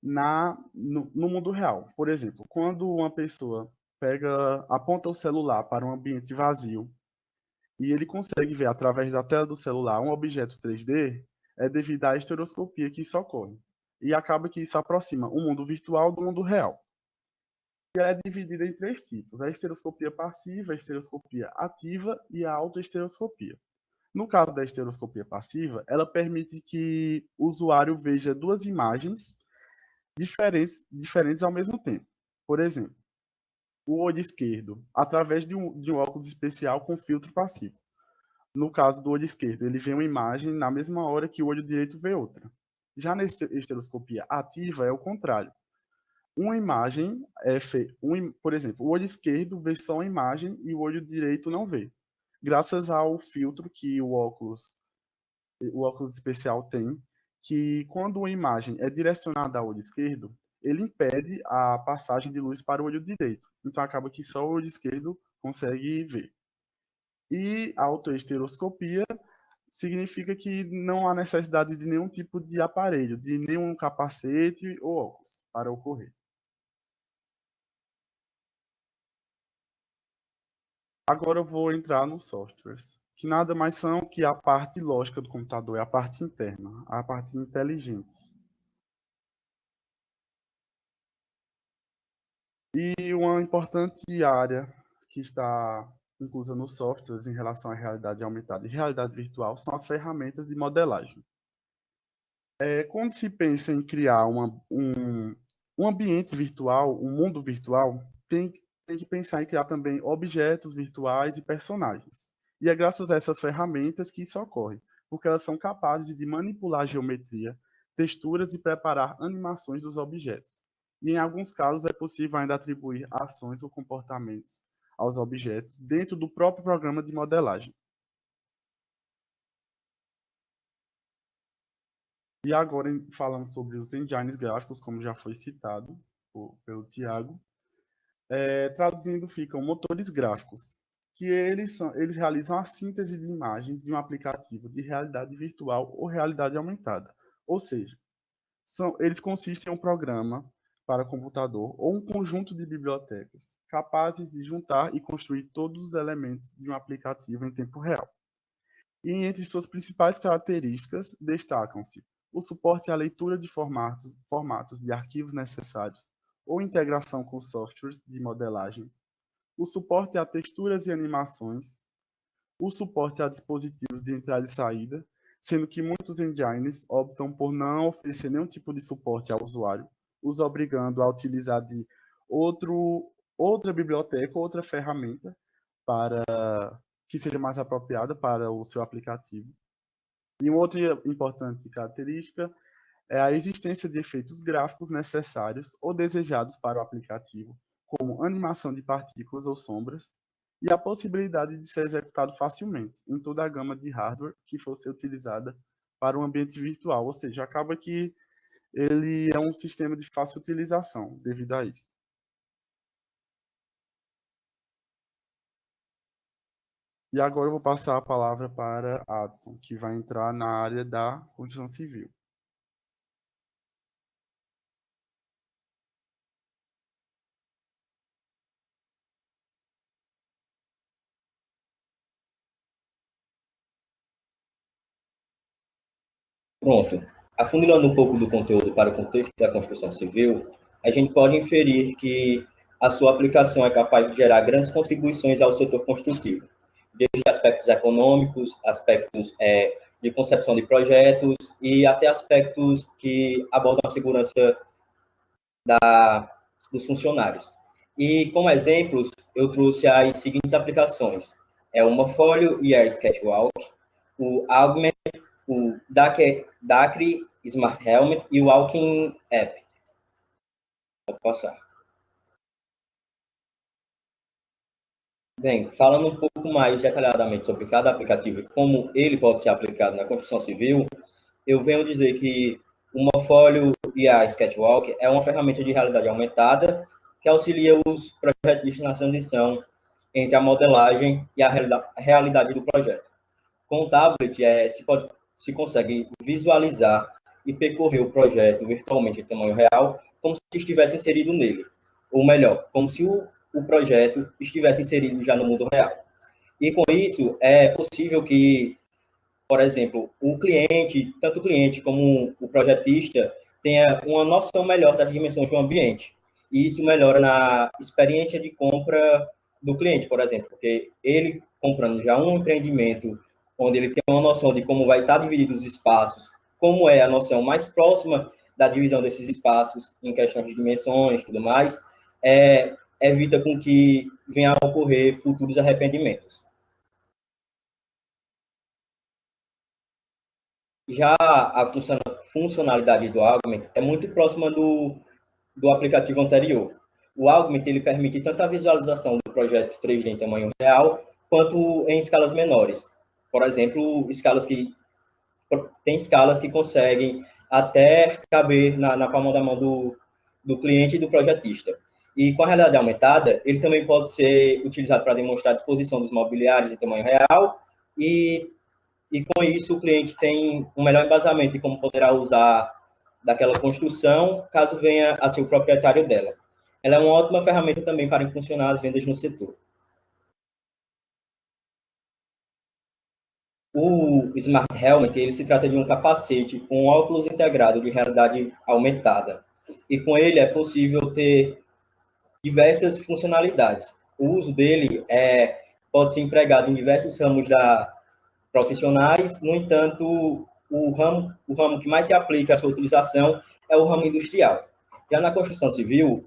no mundo real. Por exemplo, quando uma pessoa aponta o celular para um ambiente vazio e ele consegue ver através da tela do celular um objeto 3D, é devido à estereoscopia que isso ocorre. E acaba que isso aproxima o mundo virtual do mundo real. E ela é dividida em 3 tipos: a estereoscopia passiva, a estereoscopia ativa e a autoestereoscopia. No caso da estereoscopia passiva, ela permite que o usuário veja 2 imagens diferentes ao mesmo tempo. Por exemplo, o olho esquerdo, através de um óculos especial com filtro passivo. No caso do olho esquerdo, ele vê uma imagem na mesma hora que o olho direito vê outra. Já na estereoscopia ativa é o contrário. Uma imagem por exemplo, o olho esquerdo vê só uma imagem e o olho direito não vê. Graças ao filtro que o óculos especial tem, que quando uma imagem é direcionada ao olho esquerdo, ele impede a passagem de luz para o olho direito. Então acaba que só o olho esquerdo consegue ver. E a autoestereoscopia significa que não há necessidade de nenhum tipo de aparelho, de nenhum capacete ou óculos para ocorrer. Agora eu vou entrar nos softwares, que nada mais são que a parte lógica do computador, é a parte interna, a parte inteligente. E uma importante área que está inclusa nos softwares em relação à realidade aumentada e realidade virtual são as ferramentas de modelagem. Quando se pensa em criar um ambiente virtual, um mundo virtual, tem que pensar em criar também objetos virtuais e personagens. E é graças a essas ferramentas que isso ocorre, porque elas são capazes de manipular a geometria, texturas e preparar animações dos objetos. E em alguns casos é possível ainda atribuir ações ou comportamentos aos objetos dentro do próprio programa de modelagem. E agora, falando sobre os engines gráficos, como já foi citado pelo Tiago, traduzindo ficam motores gráficos, que eles realizam a síntese de imagens de um aplicativo de realidade virtual ou realidade aumentada. Ou seja, eles consistem em um programa para computador ou um conjunto de bibliotecas capazes de juntar e construir todos os elementos de um aplicativo em tempo real. E entre suas principais características destacam-se o suporte à leitura de formatos de arquivos necessários ou integração com softwares de modelagem, o suporte a texturas e animações, o suporte a dispositivos de entrada e saída, sendo que muitos engines optam por não oferecer nenhum tipo de suporte ao usuário, os obrigando a utilizar de outra biblioteca, outra ferramenta para que seja mais apropriada para o seu aplicativo. E uma outra importante característica é a existência de efeitos gráficos necessários ou desejados para o aplicativo, como animação de partículas ou sombras, e a possibilidade de ser executado facilmente em toda a gama de hardware que for ser utilizada para um ambiente virtual, ou seja, acaba que ele é um sistema de fácil utilização devido a isso. E agora eu vou passar a palavra para Adson, que vai entrar na área da construção civil. Pronto. Afunilando um pouco do conteúdo para o contexto da construção civil, a gente pode inferir que a sua aplicação é capaz de gerar grandes contribuições ao setor construtivo, desde aspectos econômicos, aspectos de concepção de projetos e até aspectos que abordam a segurança dos funcionários. E, como exemplos, eu trouxe as seguintes aplicações. O Morpholio e a Sketchwalk, o Augment, o Dacry Smart Helmet e o Walking App. Pode passar. Bem, falando um pouco mais detalhadamente sobre cada aplicativo e como ele pode ser aplicado na construção civil, eu venho dizer que o Morpholio e a Sketchwalk é uma ferramenta de realidade aumentada que auxilia os projetistas na transição entre a modelagem e a realidade do projeto. Com o tablet, se consegue visualizar e percorrer o projeto virtualmente em tamanho real, como se estivesse inserido nele. Ou melhor, como se o projeto estivesse inserido já no mundo real. E com isso, é possível que, por exemplo, tanto o cliente como o projetista, tenha uma noção melhor das dimensões do ambiente. E isso melhora na experiência de compra do cliente, por exemplo, porque ele comprando já um empreendimento onde ele tem uma noção de como vai estar dividido os espaços, como é a noção mais próxima da divisão desses espaços em questão de dimensões e tudo mais, evita com que venha a ocorrer futuros arrependimentos. Já a funcionalidade do Augment é muito próxima do aplicativo anterior. O Augment ele permite tanto a visualização do projeto 3D em tamanho real, quanto em escalas menores. Por exemplo, tem escalas que conseguem até caber na palma da mão do cliente e do projetista. E com a realidade aumentada, ele também pode ser utilizado para demonstrar a disposição dos mobiliários em tamanho real e com isso o cliente tem um melhor embasamento de como poderá usar daquela construção, caso venha a ser o proprietário dela. Ela é uma ótima ferramenta também para impulsionar as vendas no setor. O Smart Helmet, ele se trata de um capacete com um óculos integrado de realidade aumentada. E com ele é possível ter diversas funcionalidades. O uso dele pode ser empregado em diversos ramos profissionais, no entanto, o ramo que mais se aplica a sua utilização é o ramo industrial. Já na construção civil,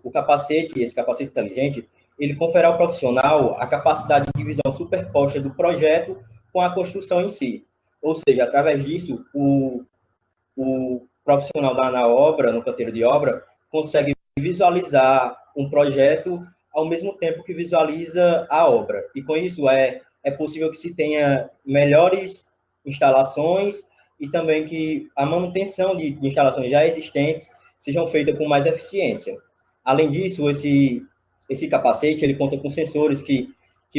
esse capacete inteligente, ele confere ao profissional a capacidade de visão superposta do projeto com a construção em si. Ou seja, através disso, o profissional na obra, no canteiro de obra, consegue visualizar um projeto ao mesmo tempo que visualiza a obra. E com isso é possível que se tenha melhores instalações e também que a manutenção de instalações já existentes sejam feitas com mais eficiência. Além disso, esse capacete ele conta com sensores que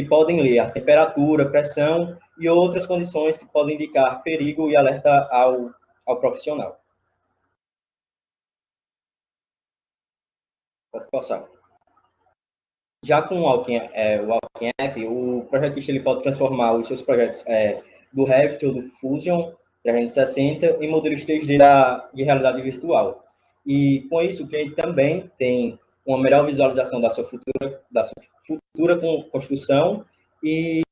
podem ler a temperatura, pressão e outras condições que podem indicar perigo e alerta ao profissional. Pode passar. Já com o Walking App, o projetista ele pode transformar os seus projetos do Revit ou do Fusion 360 em modelos 3D de realidade virtual. E com isso, o cliente também tem uma melhor visualização da sua futura construção e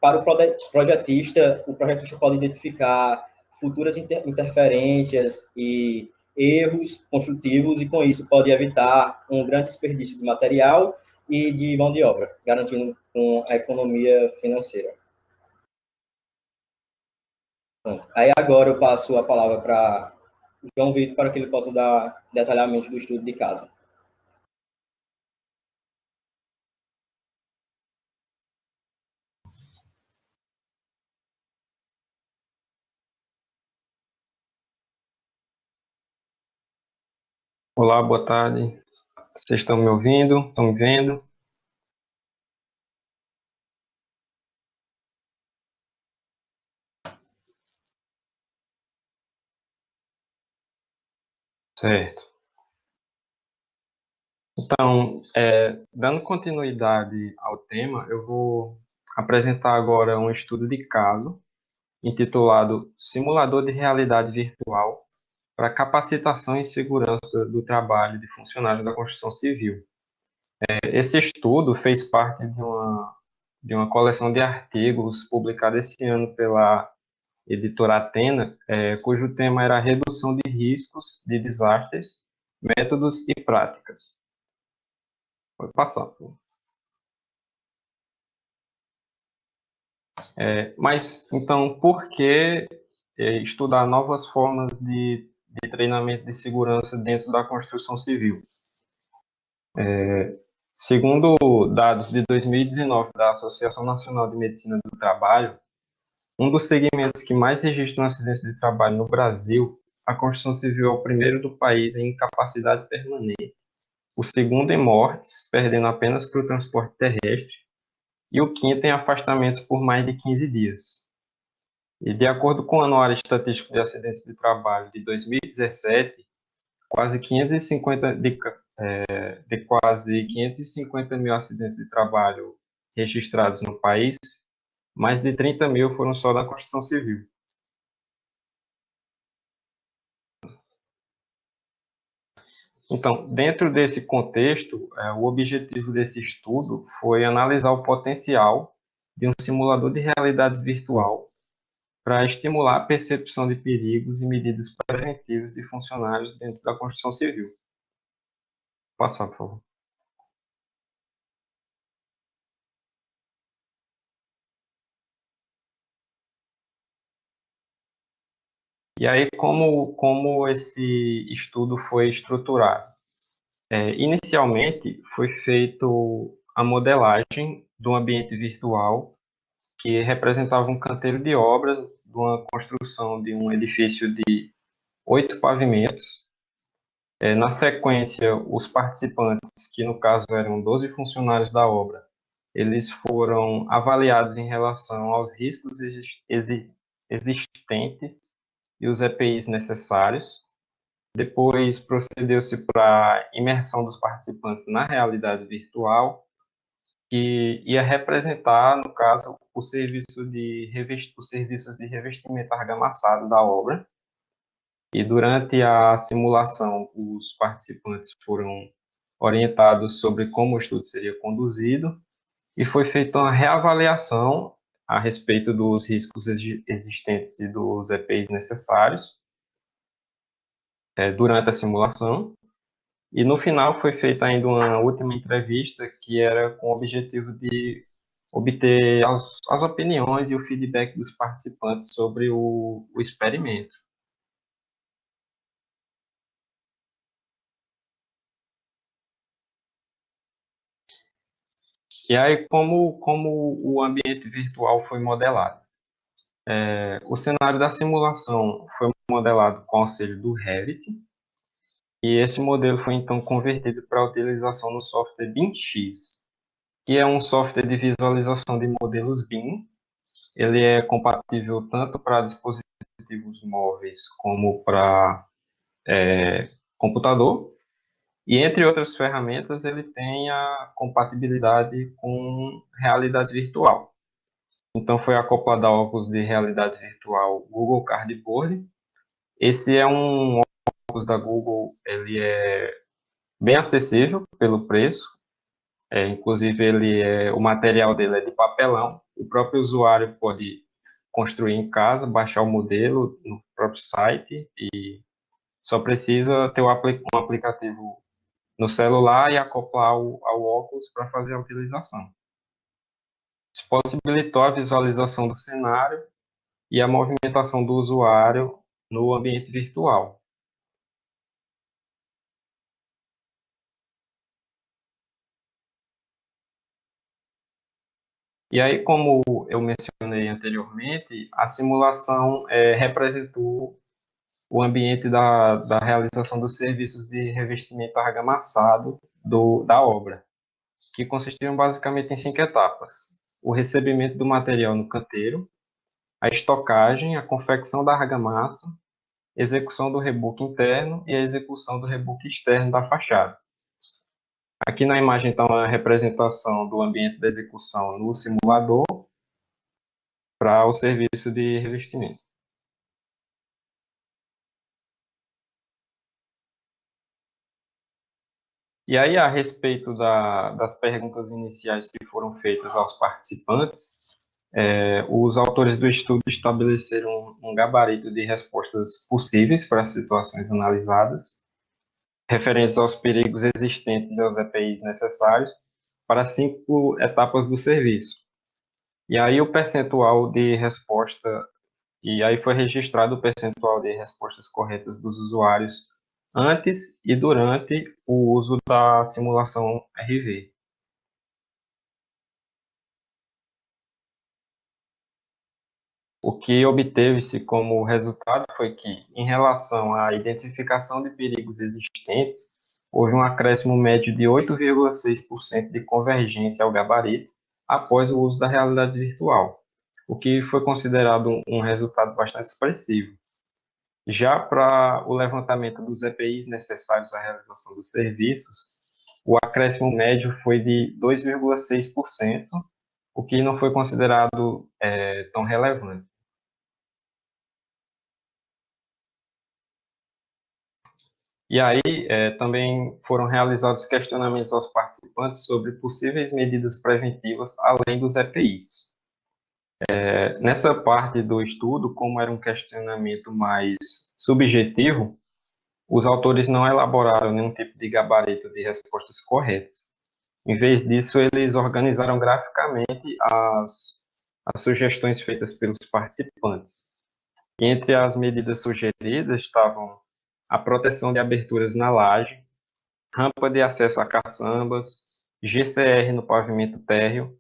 para o projetista pode identificar futuras interferências e erros construtivos e, com isso, pode evitar um grande desperdício de material e de mão de obra, garantindo a economia financeira. Bom, aí agora eu passo a palavra para o João Vitor para que ele possa dar detalhamento do estudo de caso. Olá, boa tarde. Vocês estão me ouvindo? Estão me vendo? Certo. Então, dando continuidade ao tema, eu vou apresentar agora um estudo de caso intitulado Simulador de Realidade Virtual para Capacitação e Segurança do Trabalho de Funcionários da Construção Civil. Esse estudo fez parte de uma coleção de artigos publicada esse ano pela editora Atena, cujo tema era Redução de Riscos de Desastres, Métodos e Práticas. Pode passar. Mas, então, por que estudar novas formas de treinamento de segurança dentro da construção civil? Segundo dados de 2019 da Associação Nacional de Medicina do Trabalho, um dos segmentos que mais registram acidentes de trabalho no Brasil, a construção civil é o primeiro do país em incapacidade permanente, o segundo em mortes, perdendo apenas para o transporte terrestre, e o quinto em afastamentos por mais de 15 dias. E de acordo com o Anuário Estatístico de Acidentes de Trabalho de 2017, quase 550 de quase 550 mil acidentes de trabalho registrados no país, mais de 30 mil foram só da construção civil. Então, dentro desse contexto, o objetivo desse estudo foi analisar o potencial de um simulador de realidade virtual para estimular a percepção de perigos e medidas preventivas de funcionários dentro da construção civil. Passar, por favor. E aí, como esse estudo foi estruturado? Inicialmente, foi feito a modelagem do ambiente virtual que representava um canteiro de obras de uma construção de um edifício de 8 pavimentos. Na sequência, os participantes, que no caso eram 12 funcionários da obra, eles foram avaliados em relação aos riscos existentes e os EPIs necessários. Depois procedeu-se para a imersão dos participantes na realidade virtual, que ia representar, no caso, os serviços de revestimento argamassado da obra. E durante a simulação, os participantes foram orientados sobre como o estudo seria conduzido e foi feita uma reavaliação a respeito dos riscos existentes e dos EPIs necessários durante a simulação. E no final foi feita ainda uma última entrevista que era com o objetivo de obter as opiniões e o feedback dos participantes sobre o experimento. E aí, como o ambiente virtual foi modelado? O cenário da simulação foi modelado com auxílio do Revit, e esse modelo foi então convertido para a utilização no software BIM-X, que é um software de visualização de modelos BIM. Ele é compatível tanto para dispositivos móveis como para computador. E entre outras ferramentas, ele tem a compatibilidade com realidade virtual. Então, foi acoplado a óculos de realidade virtual Google Cardboard. Esse é um óculos da Google, ele é bem acessível pelo preço. Inclusive, o material dele é de papelão. O próprio usuário pode construir em casa, baixar o modelo no próprio site e só precisa ter um aplicativo no celular e acoplar ao óculos para fazer a utilização. Isso possibilitou a visualização do cenário e a movimentação do usuário no ambiente virtual. E aí, como eu mencionei anteriormente, a simulação representou o ambiente da realização dos serviços de revestimento argamassado da obra, que consistiam basicamente em 5 etapas: o recebimento do material no canteiro, a estocagem, a confecção da argamassa, execução do rebook interno e a execução do rebook externo da fachada. Aqui na imagem está uma representação do ambiente da execução no simulador para o serviço de revestimento. E aí, a respeito das perguntas iniciais que foram feitas aos participantes, os autores do estudo estabeleceram um gabarito de respostas possíveis para as situações analisadas, referentes aos perigos existentes e aos EPIs necessários para 5 etapas do serviço. E aí o percentual de resposta, e aí foi registrado o percentual de respostas corretas dos usuários antes e durante o uso da simulação RV. O que obteve-se como resultado foi que, em relação à identificação de perigos existentes, houve um acréscimo médio de 8,6% de convergência ao gabarito após o uso da realidade virtual, o que foi considerado um resultado bastante expressivo. Já para o levantamento dos EPIs necessários à realização dos serviços, o acréscimo médio foi de 2,6%, o que não foi considerado tão relevante. E aí, também foram realizados questionamentos aos participantes sobre possíveis medidas preventivas além dos EPIs. Nessa parte do estudo, como era um questionamento mais subjetivo, os autores não elaboraram nenhum tipo de gabarito de respostas corretas. Em vez disso, eles organizaram graficamente as sugestões feitas pelos participantes. E entre as medidas sugeridas estavam a proteção de aberturas na laje, rampa de acesso a caçambas, GCR no pavimento térreo.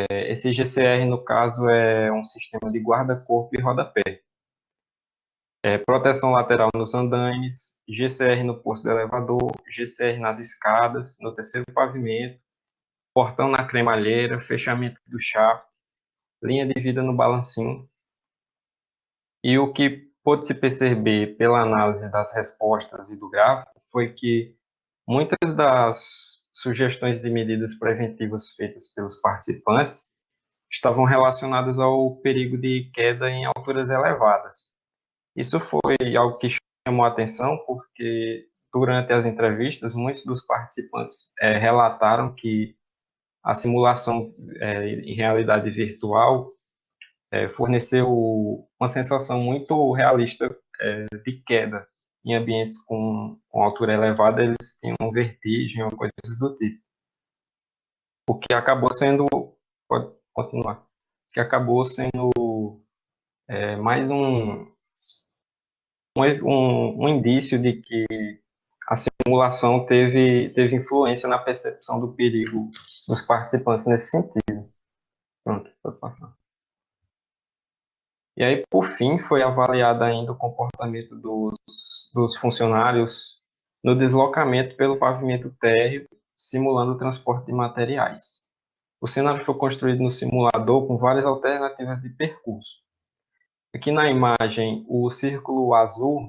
Esse GCR, no caso, é um sistema de guarda-corpo e rodapé. Proteção lateral nos andaimes, GCR no posto do elevador, GCR nas escadas, no terceiro pavimento, portão na cremalheira, fechamento do shaft, linha de vida no balancinho. E o que pôde-se perceber pela análise das respostas e do gráfico foi que muitas das sugestões de medidas preventivas feitas pelos participantes estavam relacionadas ao perigo de queda em alturas elevadas. Isso foi algo que chamou a atenção porque, durante as entrevistas, muitos dos participantes relataram que a simulação em realidade virtual forneceu uma sensação muito realista de queda em ambientes com altura elevada. Eles tinham vertigem ou coisas do tipo. O que acabou sendo, pode continuar, que acabou sendo mais um indício de que a simulação teve influência na percepção do perigo dos participantes nesse sentido. Pronto, pode passar. E aí, por fim, foi avaliado ainda o comportamento dos funcionários no deslocamento pelo pavimento térreo, simulando o transporte de materiais. O cenário foi construído no simulador com várias alternativas de percurso. Aqui na imagem, o círculo azul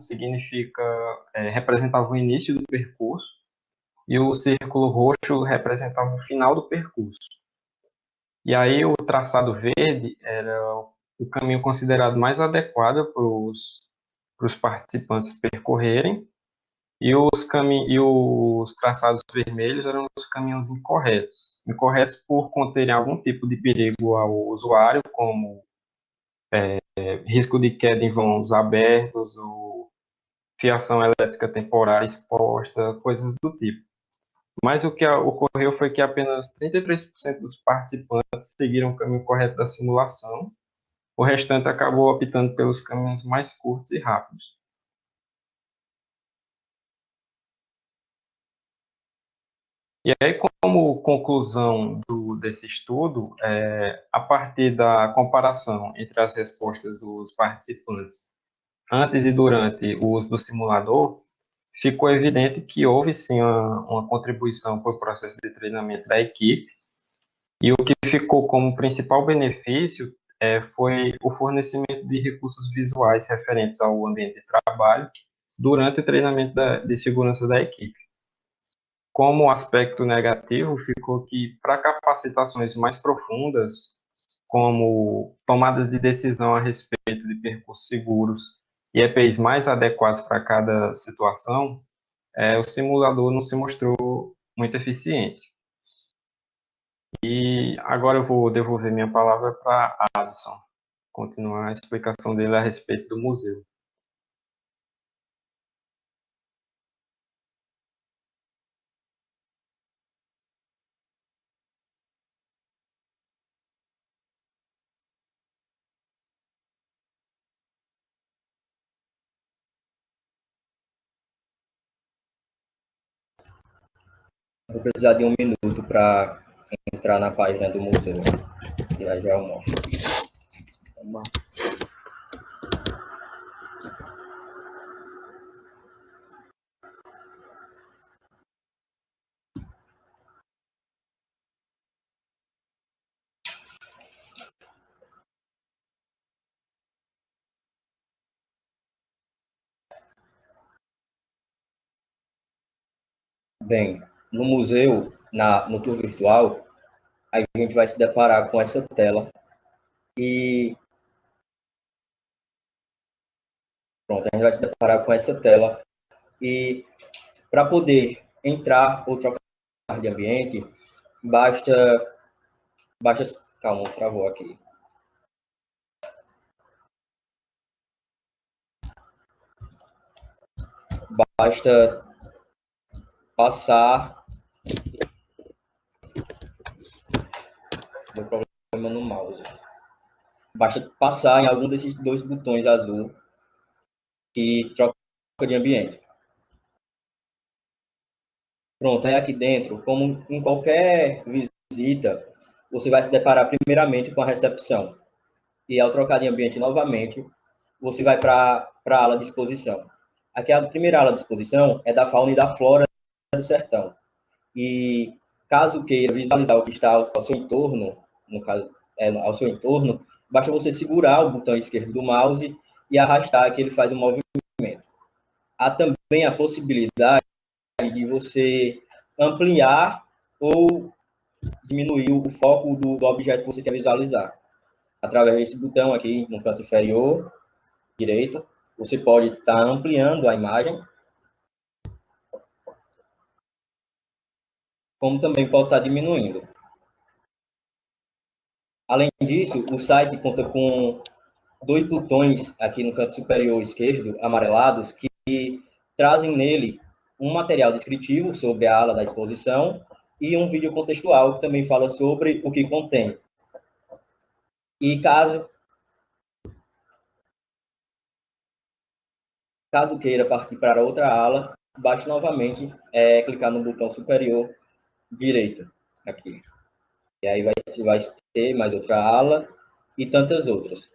representava o início do percurso e o círculo roxo representava o final do percurso. E aí o traçado verde era o caminho considerado mais adequado para os participantes percorrerem, e os traçados vermelhos eram os caminhos incorretos por conterem algum tipo de perigo ao usuário, como risco de queda em vãos abertos, ou fiação elétrica temporária exposta, coisas do tipo. Mas o que ocorreu foi que apenas 33% dos participantes seguiram o caminho correto da simulação. O restante acabou optando pelos caminhos mais curtos e rápidos. E aí, como conclusão desse estudo, a partir da comparação entre as respostas dos participantes antes e durante o uso do simulador, ficou evidente que houve sim uma contribuição para o processo de treinamento da equipe, e o que ficou como principal benefício foi o fornecimento de recursos visuais referentes ao ambiente de trabalho durante o treinamento de segurança da equipe. Como aspecto negativo, ficou que para capacitações mais profundas, como tomadas de decisão a respeito de percursos seguros e EPIs mais adequados para cada situação, o simulador não se mostrou muito eficiente. E agora eu vou devolver minha palavra para Adson, continuar a explicação dele a respeito do museu. Vou precisar de um minuto para entrar na página do museu. E aí já eu mostro. Vamos lá. Bem, no museu, no tour virtual, a gente vai se deparar com essa tela e pronto, a gente vai se deparar com essa tela e para poder entrar ou trocar de ambiente, basta, calma, travou aqui. Basta passar, deu problema no mouse. Basta passar em algum desses dois botões azul que troca de ambiente. Pronto, aí aqui dentro, como em qualquer visita, você vai se deparar primeiramente com a recepção. E ao trocar de ambiente novamente, você vai para a ala de exposição. Aqui a primeira ala de exposição é da fauna e da flora do sertão. E caso queira visualizar o que está ao seu entorno, no caso, ao seu entorno, basta você segurar o botão esquerdo do mouse e arrastar que ele faz um movimento. Há também a possibilidade de você ampliar ou diminuir o foco do objeto que você quer visualizar. Através desse botão aqui no canto inferior direito, você pode estar ampliando a imagem, como também pode estar diminuindo. Além disso, o site conta com dois botões aqui no canto superior esquerdo, amarelados, que trazem nele um material descritivo sobre a ala da exposição e um vídeo contextual que também fala sobre o que contém. E caso queira partir para outra ala, basta novamente clicar no botão superior direito, aqui. E aí vai ter mais outra ala e tantas outras.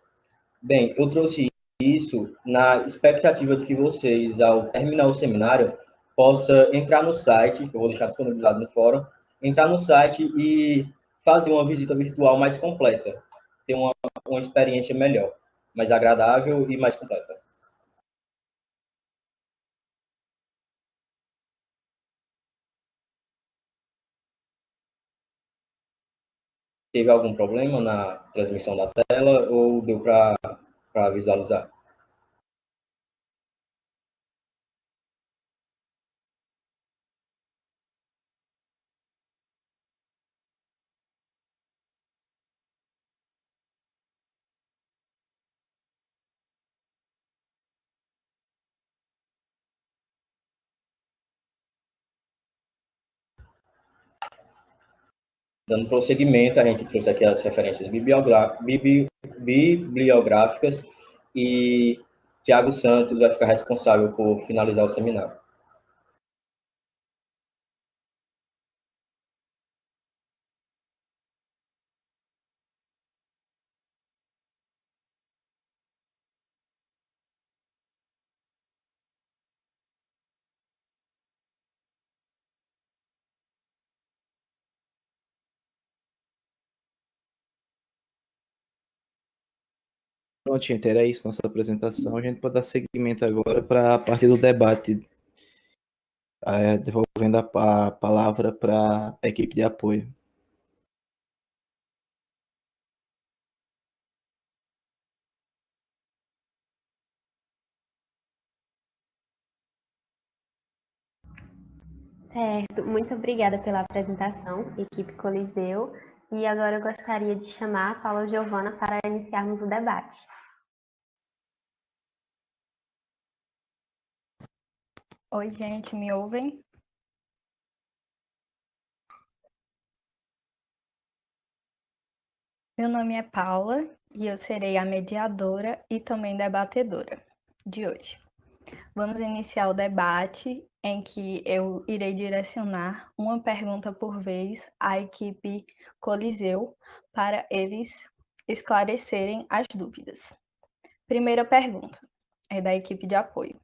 Bem, eu trouxe isso na expectativa de que vocês, ao terminar o seminário, possam entrar no site, que eu vou deixar disponibilizado no fórum, entrar no site e fazer uma visita virtual mais completa, ter uma experiência melhor, mais agradável e mais completa. Teve algum problema na transmissão da tela ou deu para visualizar? Dando prosseguimento, a gente trouxe aqui as referências bibliográficas e Tiago Santos vai ficar responsável por finalizar o seminário. Pronto, gente, era isso, nossa apresentação. A gente pode dar seguimento agora para a parte do debate, devolvendo a palavra para a equipe de apoio. Certo, muito obrigada pela apresentação, equipe Coliseu. E agora eu gostaria de chamar a Paula Giovana para iniciarmos o debate. Oi, gente, me ouvem? Meu nome é Paula e eu serei a mediadora e também debatedora de hoje. Vamos iniciar o debate em que eu irei direcionar uma pergunta por vez à equipe Coliseu para eles esclarecerem as dúvidas. Primeira pergunta é da equipe de apoio.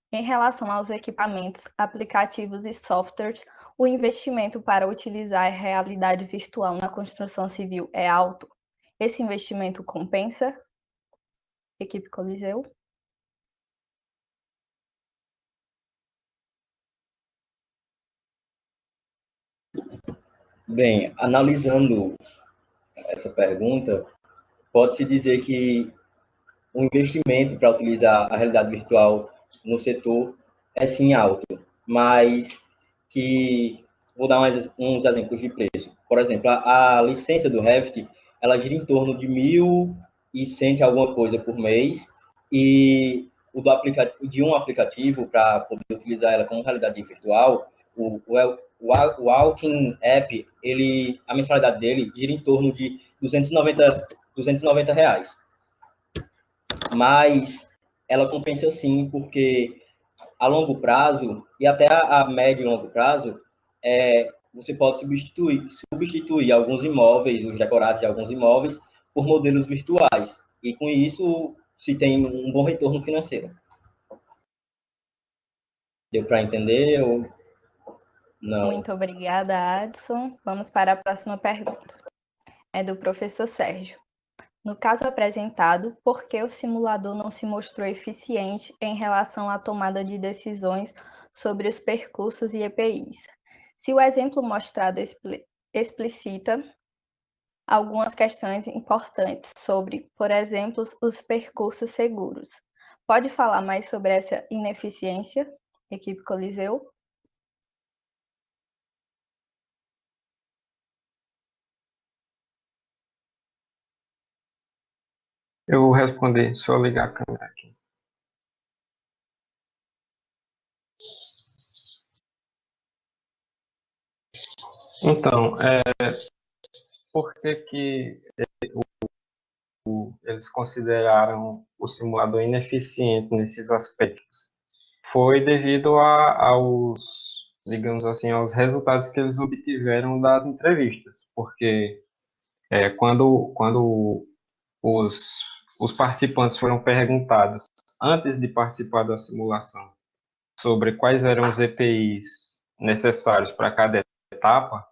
Em relação aos equipamentos, aplicativos e softwares, o investimento para utilizar a realidade virtual na construção civil é alto? Esse investimento compensa? Equipe Coliseu. Bem, analisando essa pergunta, pode-se dizer que o investimento para utilizar a realidade virtual no setor é sim alto, mas que vou dar uns exemplos de preço. Por exemplo, a licença do Revit, ela gira em torno de 1.100 alguma coisa por mês, e o do de um aplicativo para poder utilizar ela como realidade virtual, o Walking App, a mensalidade dele gira em torno de 290 reais. Mas ela compensa sim, porque a longo prazo, e até a médio e longo prazo, você pode substituir alguns imóveis, os decorados de alguns imóveis, por modelos virtuais. E com isso, se tem um bom retorno financeiro. Deu para entender ou não? Muito obrigada, Adson. Vamos para a próxima pergunta. É do professor Sérgio. No caso apresentado, por que o simulador não se mostrou eficiente em relação à tomada de decisões sobre os percursos e EPIs? Se o exemplo mostrado explicita algumas questões importantes sobre, por exemplo, os percursos seguros. Pode falar mais sobre essa ineficiência, equipe Coliseu? Eu vou responder, deixa eu ligar a câmera aqui. Então, por que eles consideraram o simulador ineficiente nesses aspectos? Foi devido aos, digamos assim, aos resultados que eles obtiveram das entrevistas, porque quando os participantes foram perguntados antes de participar da simulação sobre quais eram os EPIs necessários para cada etapa,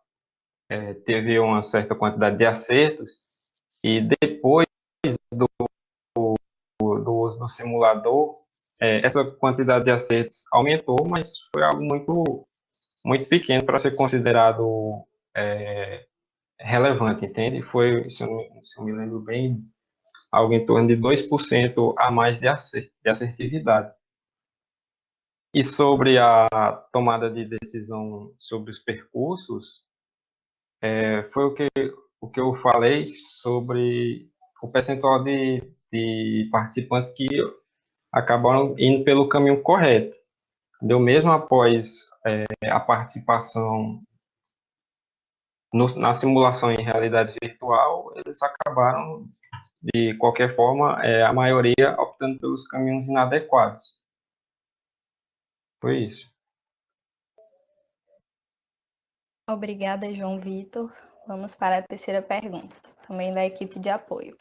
teve uma certa quantidade de acertos, e depois do uso do simulador, essa quantidade de acertos aumentou, mas foi algo muito, muito pequeno para ser considerado relevante, entende? Foi, se eu me lembro bem, algo em torno de 2% a mais de assertividade. E sobre a tomada de decisão sobre os percursos, foi o que eu falei sobre o percentual de participantes que acabaram indo pelo caminho correto. Deu mesmo após a participação na simulação em realidade virtual, eles acabaram, de qualquer forma, a maioria optando pelos caminhos inadequados. Foi isso. Obrigada, João Vitor. Vamos para a terceira pergunta, também da equipe de apoio.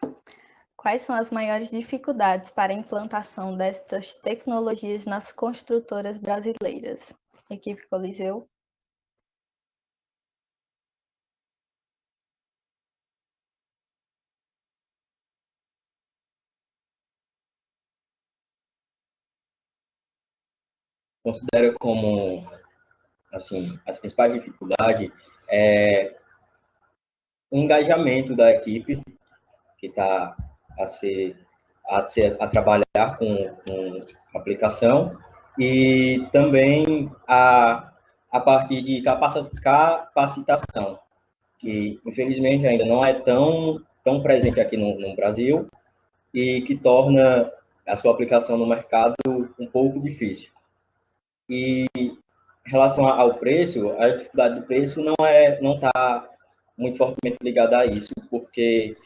Quais são as maiores dificuldades para a implantação destas tecnologias nas construtoras brasileiras? Equipe Coliseu. considera como, assim, as principais dificuldades é o engajamento da equipe que está a trabalhar com a aplicação e também a partir de capacitação, que infelizmente ainda não é tão presente aqui no Brasil e que torna a sua aplicação no mercado um pouco difícil. E em relação ao preço, a dificuldade do preço não está muito fortemente ligada a isso, porque,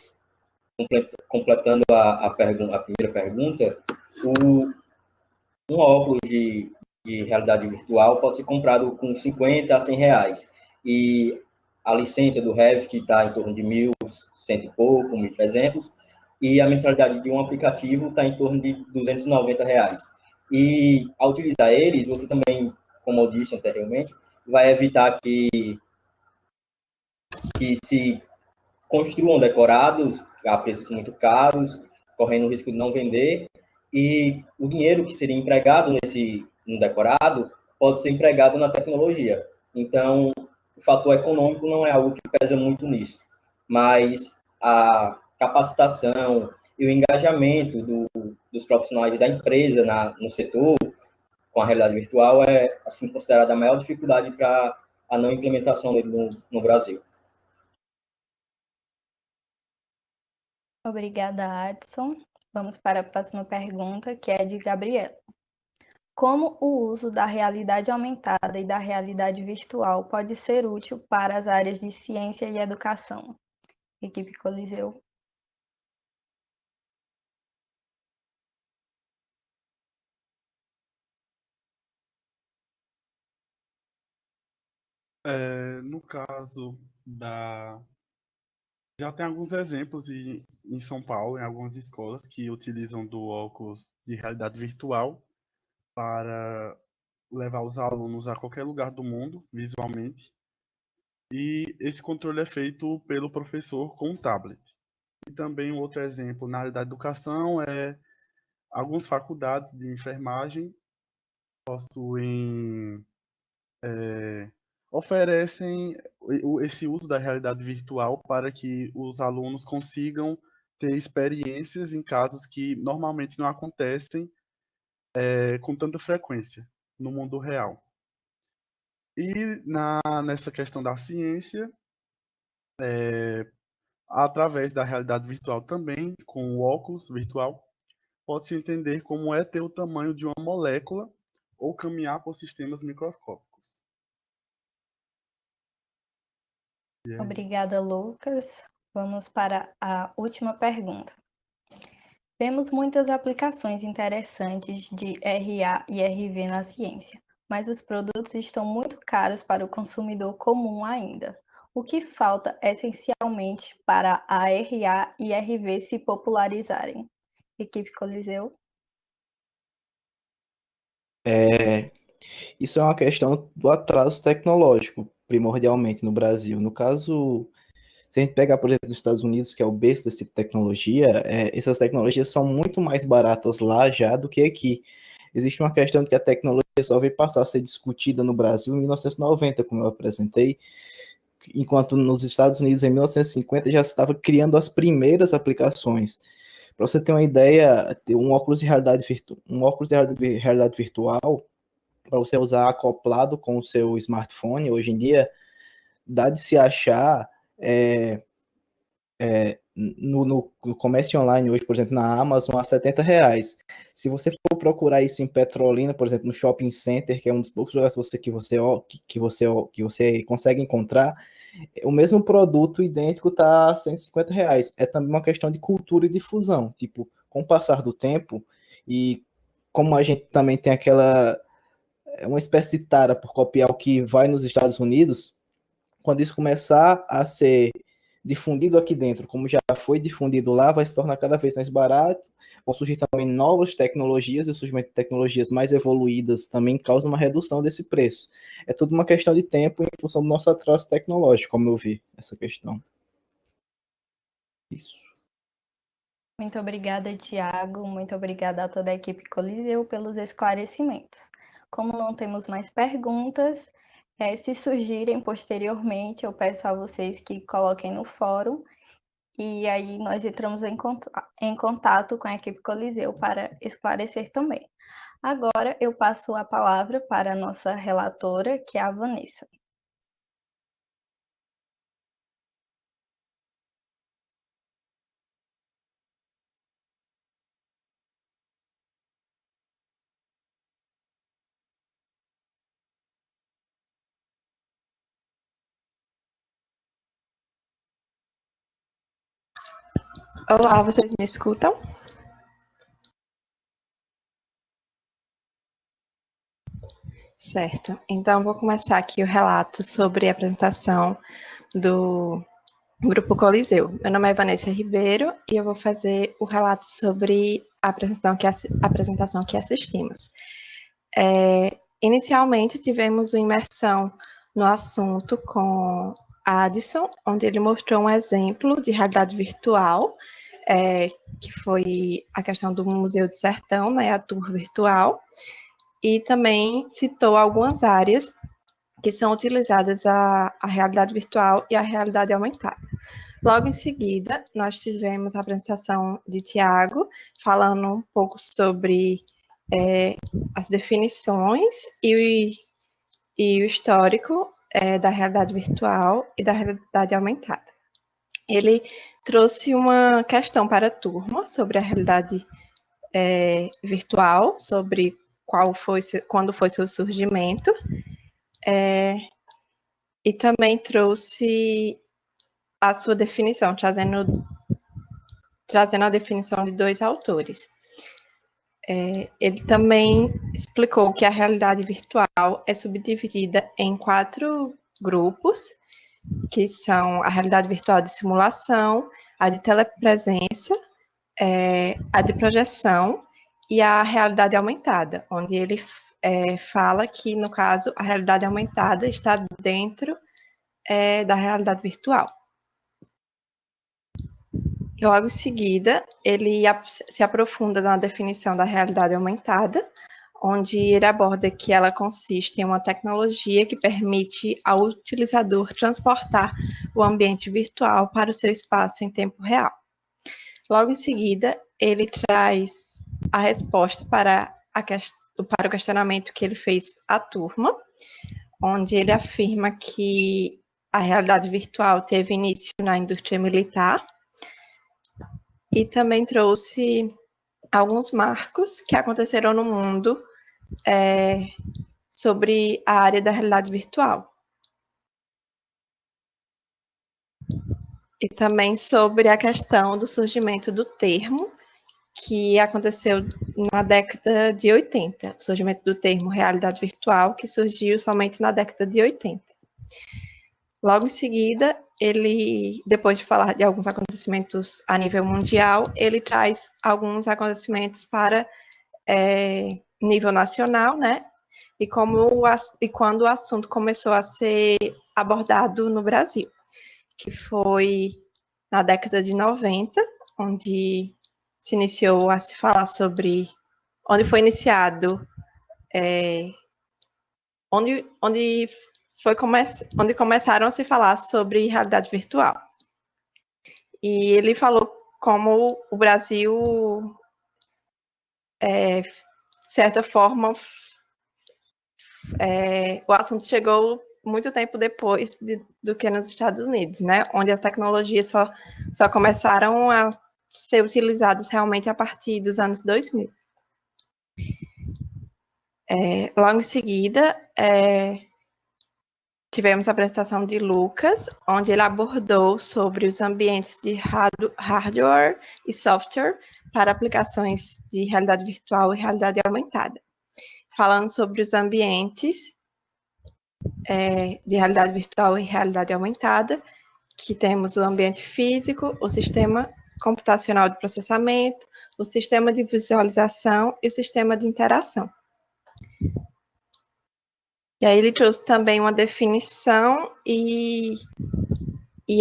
completando a primeira pergunta, um óculos de realidade virtual pode ser comprado com 50 a 100 reais. E a licença do Revit está em torno de 1.100 e pouco, 1.300, e a mensalidade de um aplicativo está em torno de 290 reais. E ao utilizar eles, você também, como eu disse anteriormente, vai evitar que se construam decorados a preços muito caros, correndo o risco de não vender, e o dinheiro que seria empregado no decorado pode ser empregado na tecnologia. Então, o fator econômico não é algo que pesa muito nisso, mas a capacitação e o engajamento dos profissionais da empresa no setor com a realidade virtual é, assim, considerada a maior dificuldade para a não implementação dele no Brasil. Obrigada, Adson. Vamos para a próxima pergunta, que é de Gabriela. Como o uso da realidade aumentada e da realidade virtual pode ser útil para as áreas de ciência e educação? Equipe Coliseu. No caso já tem alguns exemplos em São Paulo, em algumas escolas, que utilizam do óculos de realidade virtual para levar os alunos a qualquer lugar do mundo, visualmente. E esse controle é feito pelo professor com um tablet. E também um outro exemplo na área da educação é algumas faculdades de enfermagem possuem, oferecem esse uso da realidade virtual para que os alunos consigam ter experiências em casos que normalmente não acontecem com tanta frequência no mundo real. E nessa questão da ciência, através da realidade virtual também, com o óculos virtual, pode-se entender como é ter o tamanho de uma molécula ou caminhar por sistemas microscópicos. Obrigada, Lucas. Vamos para a última pergunta. Temos muitas aplicações interessantes de RA e RV na ciência, mas os produtos estão muito caros para o consumidor comum ainda. O que falta essencialmente para a RA e RV se popularizarem? Equipe Coliseu. Isso é uma questão do atraso tecnológico, primordialmente no Brasil. No caso, se a gente pegar, por exemplo, os Estados Unidos, que é o berço desse tipo de tecnologia, essas tecnologias são muito mais baratas lá já do que aqui. Existe uma questão de que a tecnologia só veio passar a ser discutida no Brasil em 1990, como eu apresentei, enquanto nos Estados Unidos, em 1950, já estava criando as primeiras aplicações. Para você ter uma ideia, ter um óculos de realidade virtual, para você usar acoplado com o seu smartphone, hoje em dia, dá de se achar no comércio online hoje, por exemplo, na Amazon, a R$ 70. Se você for procurar isso em Petrolina, por exemplo, no Shopping Center, que é um dos poucos lugares que você consegue encontrar, o mesmo produto idêntico está a R$ 150. É também uma questão de cultura e difusão. Tipo, com o passar do tempo, e como a gente também tem uma espécie de tara por copiar o que vai nos Estados Unidos, quando isso começar a ser difundido aqui dentro, como já foi difundido lá, vai se tornar cada vez mais barato. Vão surgir também novas tecnologias, e o surgimento de tecnologias mais evoluídas também causa uma redução desse preço. É tudo uma questão de tempo em função do nosso atraso tecnológico, como eu vi essa questão. Isso. Muito obrigada, Tiago. Muito obrigada a toda a equipe Coliseu pelos esclarecimentos. Como não temos mais perguntas, se surgirem posteriormente, eu peço a vocês que coloquem no fórum e aí nós entramos em contato com a equipe Coliseu para esclarecer também. Agora eu passo a palavra para a nossa relatora, que é a Vanessa. Olá, vocês me escutam? Certo, então vou começar aqui o relato sobre a apresentação do Grupo Coliseu. Meu nome é Vanessa Ribeiro e eu vou fazer o relato sobre a apresentação que assistimos. Inicialmente, tivemos uma imersão no assunto com Addison, onde ele mostrou um exemplo de realidade virtual, que foi a questão do Museu do Sertão, né, a tour virtual, e também citou algumas áreas que são utilizadas a realidade virtual e a realidade aumentada. Logo em seguida, nós tivemos a apresentação de Tiago, falando um pouco sobre as definições e o histórico da realidade virtual e da realidade aumentada. Ele trouxe uma questão para a turma sobre a realidade virtual, sobre quando foi seu surgimento, e também trouxe a sua definição, trazendo a definição de dois autores. Ele também explicou que a realidade virtual é subdividida em 4 grupos, que são a realidade virtual de simulação, a de telepresença, a de projeção e a realidade aumentada, onde ele fala que, no caso, a realidade aumentada está dentro da realidade virtual. E logo em seguida, ele se aprofunda na definição da realidade aumentada, onde ele aborda que ela consiste em uma tecnologia que permite ao utilizador transportar o ambiente virtual para o seu espaço em tempo real. Logo em seguida, ele traz a resposta para o questionamento que ele fez à turma, onde ele afirma que a realidade virtual teve início na indústria militar, e também trouxe alguns marcos que aconteceram no mundo sobre a área da realidade virtual. E também sobre a questão do surgimento do termo, que aconteceu na década de 80, o surgimento do termo realidade virtual, que surgiu somente na década de 80. Logo em seguida, ele, depois de falar de alguns acontecimentos a nível mundial, ele traz alguns acontecimentos para nível nacional, né? E quando o assunto começou a ser abordado no Brasil, que foi na década de 90, onde se iniciou a se falar sobre, onde foi iniciado, onde começaram a se falar sobre realidade virtual. E ele falou como o Brasil, de certa forma, o assunto chegou muito tempo depois do que nos Estados Unidos, né? Onde as tecnologias só começaram a ser utilizadas realmente a partir dos anos 2000. Logo em seguida, tivemos a apresentação de Lucas, onde ele abordou sobre os ambientes de hardware e software para aplicações de realidade virtual e realidade aumentada. Falando sobre os ambientes de realidade virtual e realidade aumentada, que temos o ambiente físico, o sistema computacional de processamento, o sistema de visualização e o sistema de interação. E aí ele trouxe também uma definição e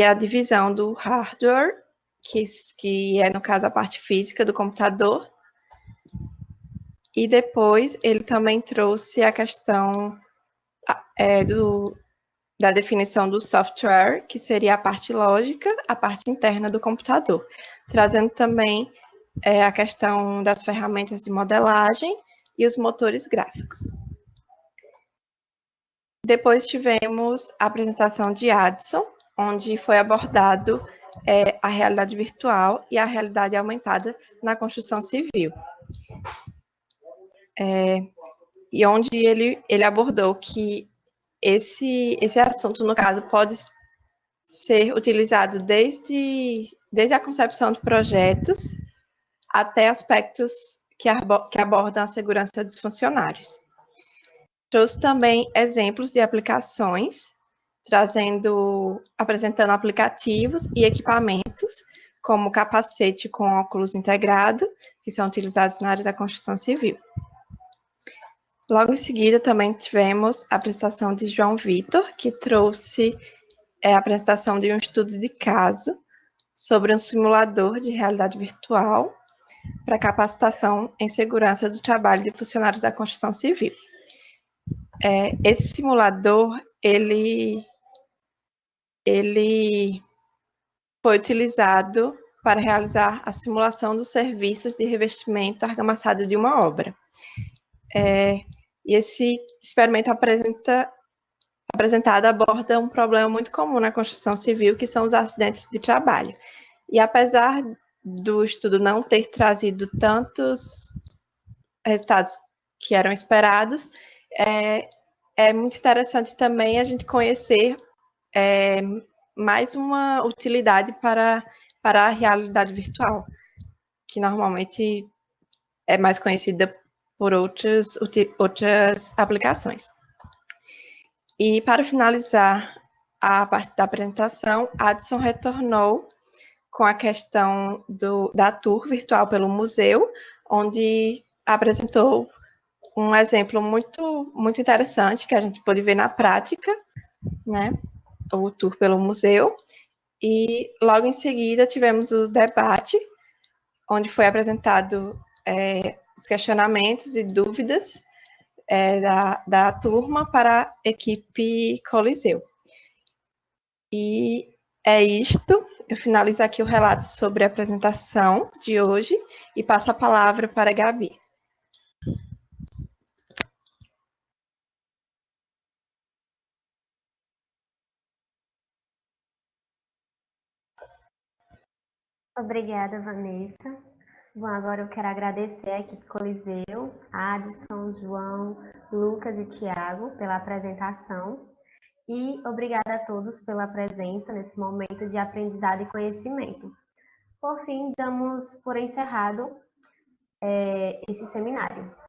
a divisão do hardware, que é, no caso, a parte física do computador, E depois ele também trouxe a questão da definição do software, que seria a parte lógica, a parte interna do computador, trazendo também a questão das ferramentas de modelagem e os motores gráficos. Depois tivemos a apresentação de Addison, onde foi abordado a realidade virtual e a realidade aumentada na construção civil. E onde ele abordou que esse assunto, no caso, pode ser utilizado desde a concepção de projetos até aspectos que abordam a segurança dos funcionários. Trouxe também exemplos de aplicações, apresentando aplicativos e equipamentos, como capacete com óculos integrado, que são utilizados na área da construção civil. Logo em seguida, também tivemos a apresentação de João Vitor, que trouxe a apresentação de um estudo de caso sobre um simulador de realidade virtual para capacitação em segurança do trabalho de funcionários da construção civil. Esse simulador, ele foi utilizado para realizar a simulação dos serviços de revestimento argamassa de uma obra. E esse experimento apresentado aborda um problema muito comum na construção civil, que são os acidentes de trabalho. E apesar do estudo não ter trazido tantos resultados que eram esperados, é muito interessante também a gente conhecer mais uma utilidade para a realidade virtual, que normalmente é mais conhecida por outras aplicações. E para finalizar a parte da apresentação, Addison retornou com a questão da tour virtual pelo museu, onde apresentou um exemplo muito, muito interessante que a gente pôde ver na prática, né? O tour pelo museu. E logo em seguida tivemos o debate, onde foi apresentado os questionamentos e dúvidas da turma para a equipe Coliseu. E é isto. Eu finalizo aqui o relato sobre a apresentação de hoje e passo a palavra para a Gabi. Obrigada, Vanessa. Bom, agora eu quero agradecer a equipe Coliseu, Addison, João, Lucas e Tiago pela apresentação. E obrigada a todos pela presença nesse momento de aprendizado e conhecimento. Por fim, damos por encerrado este seminário.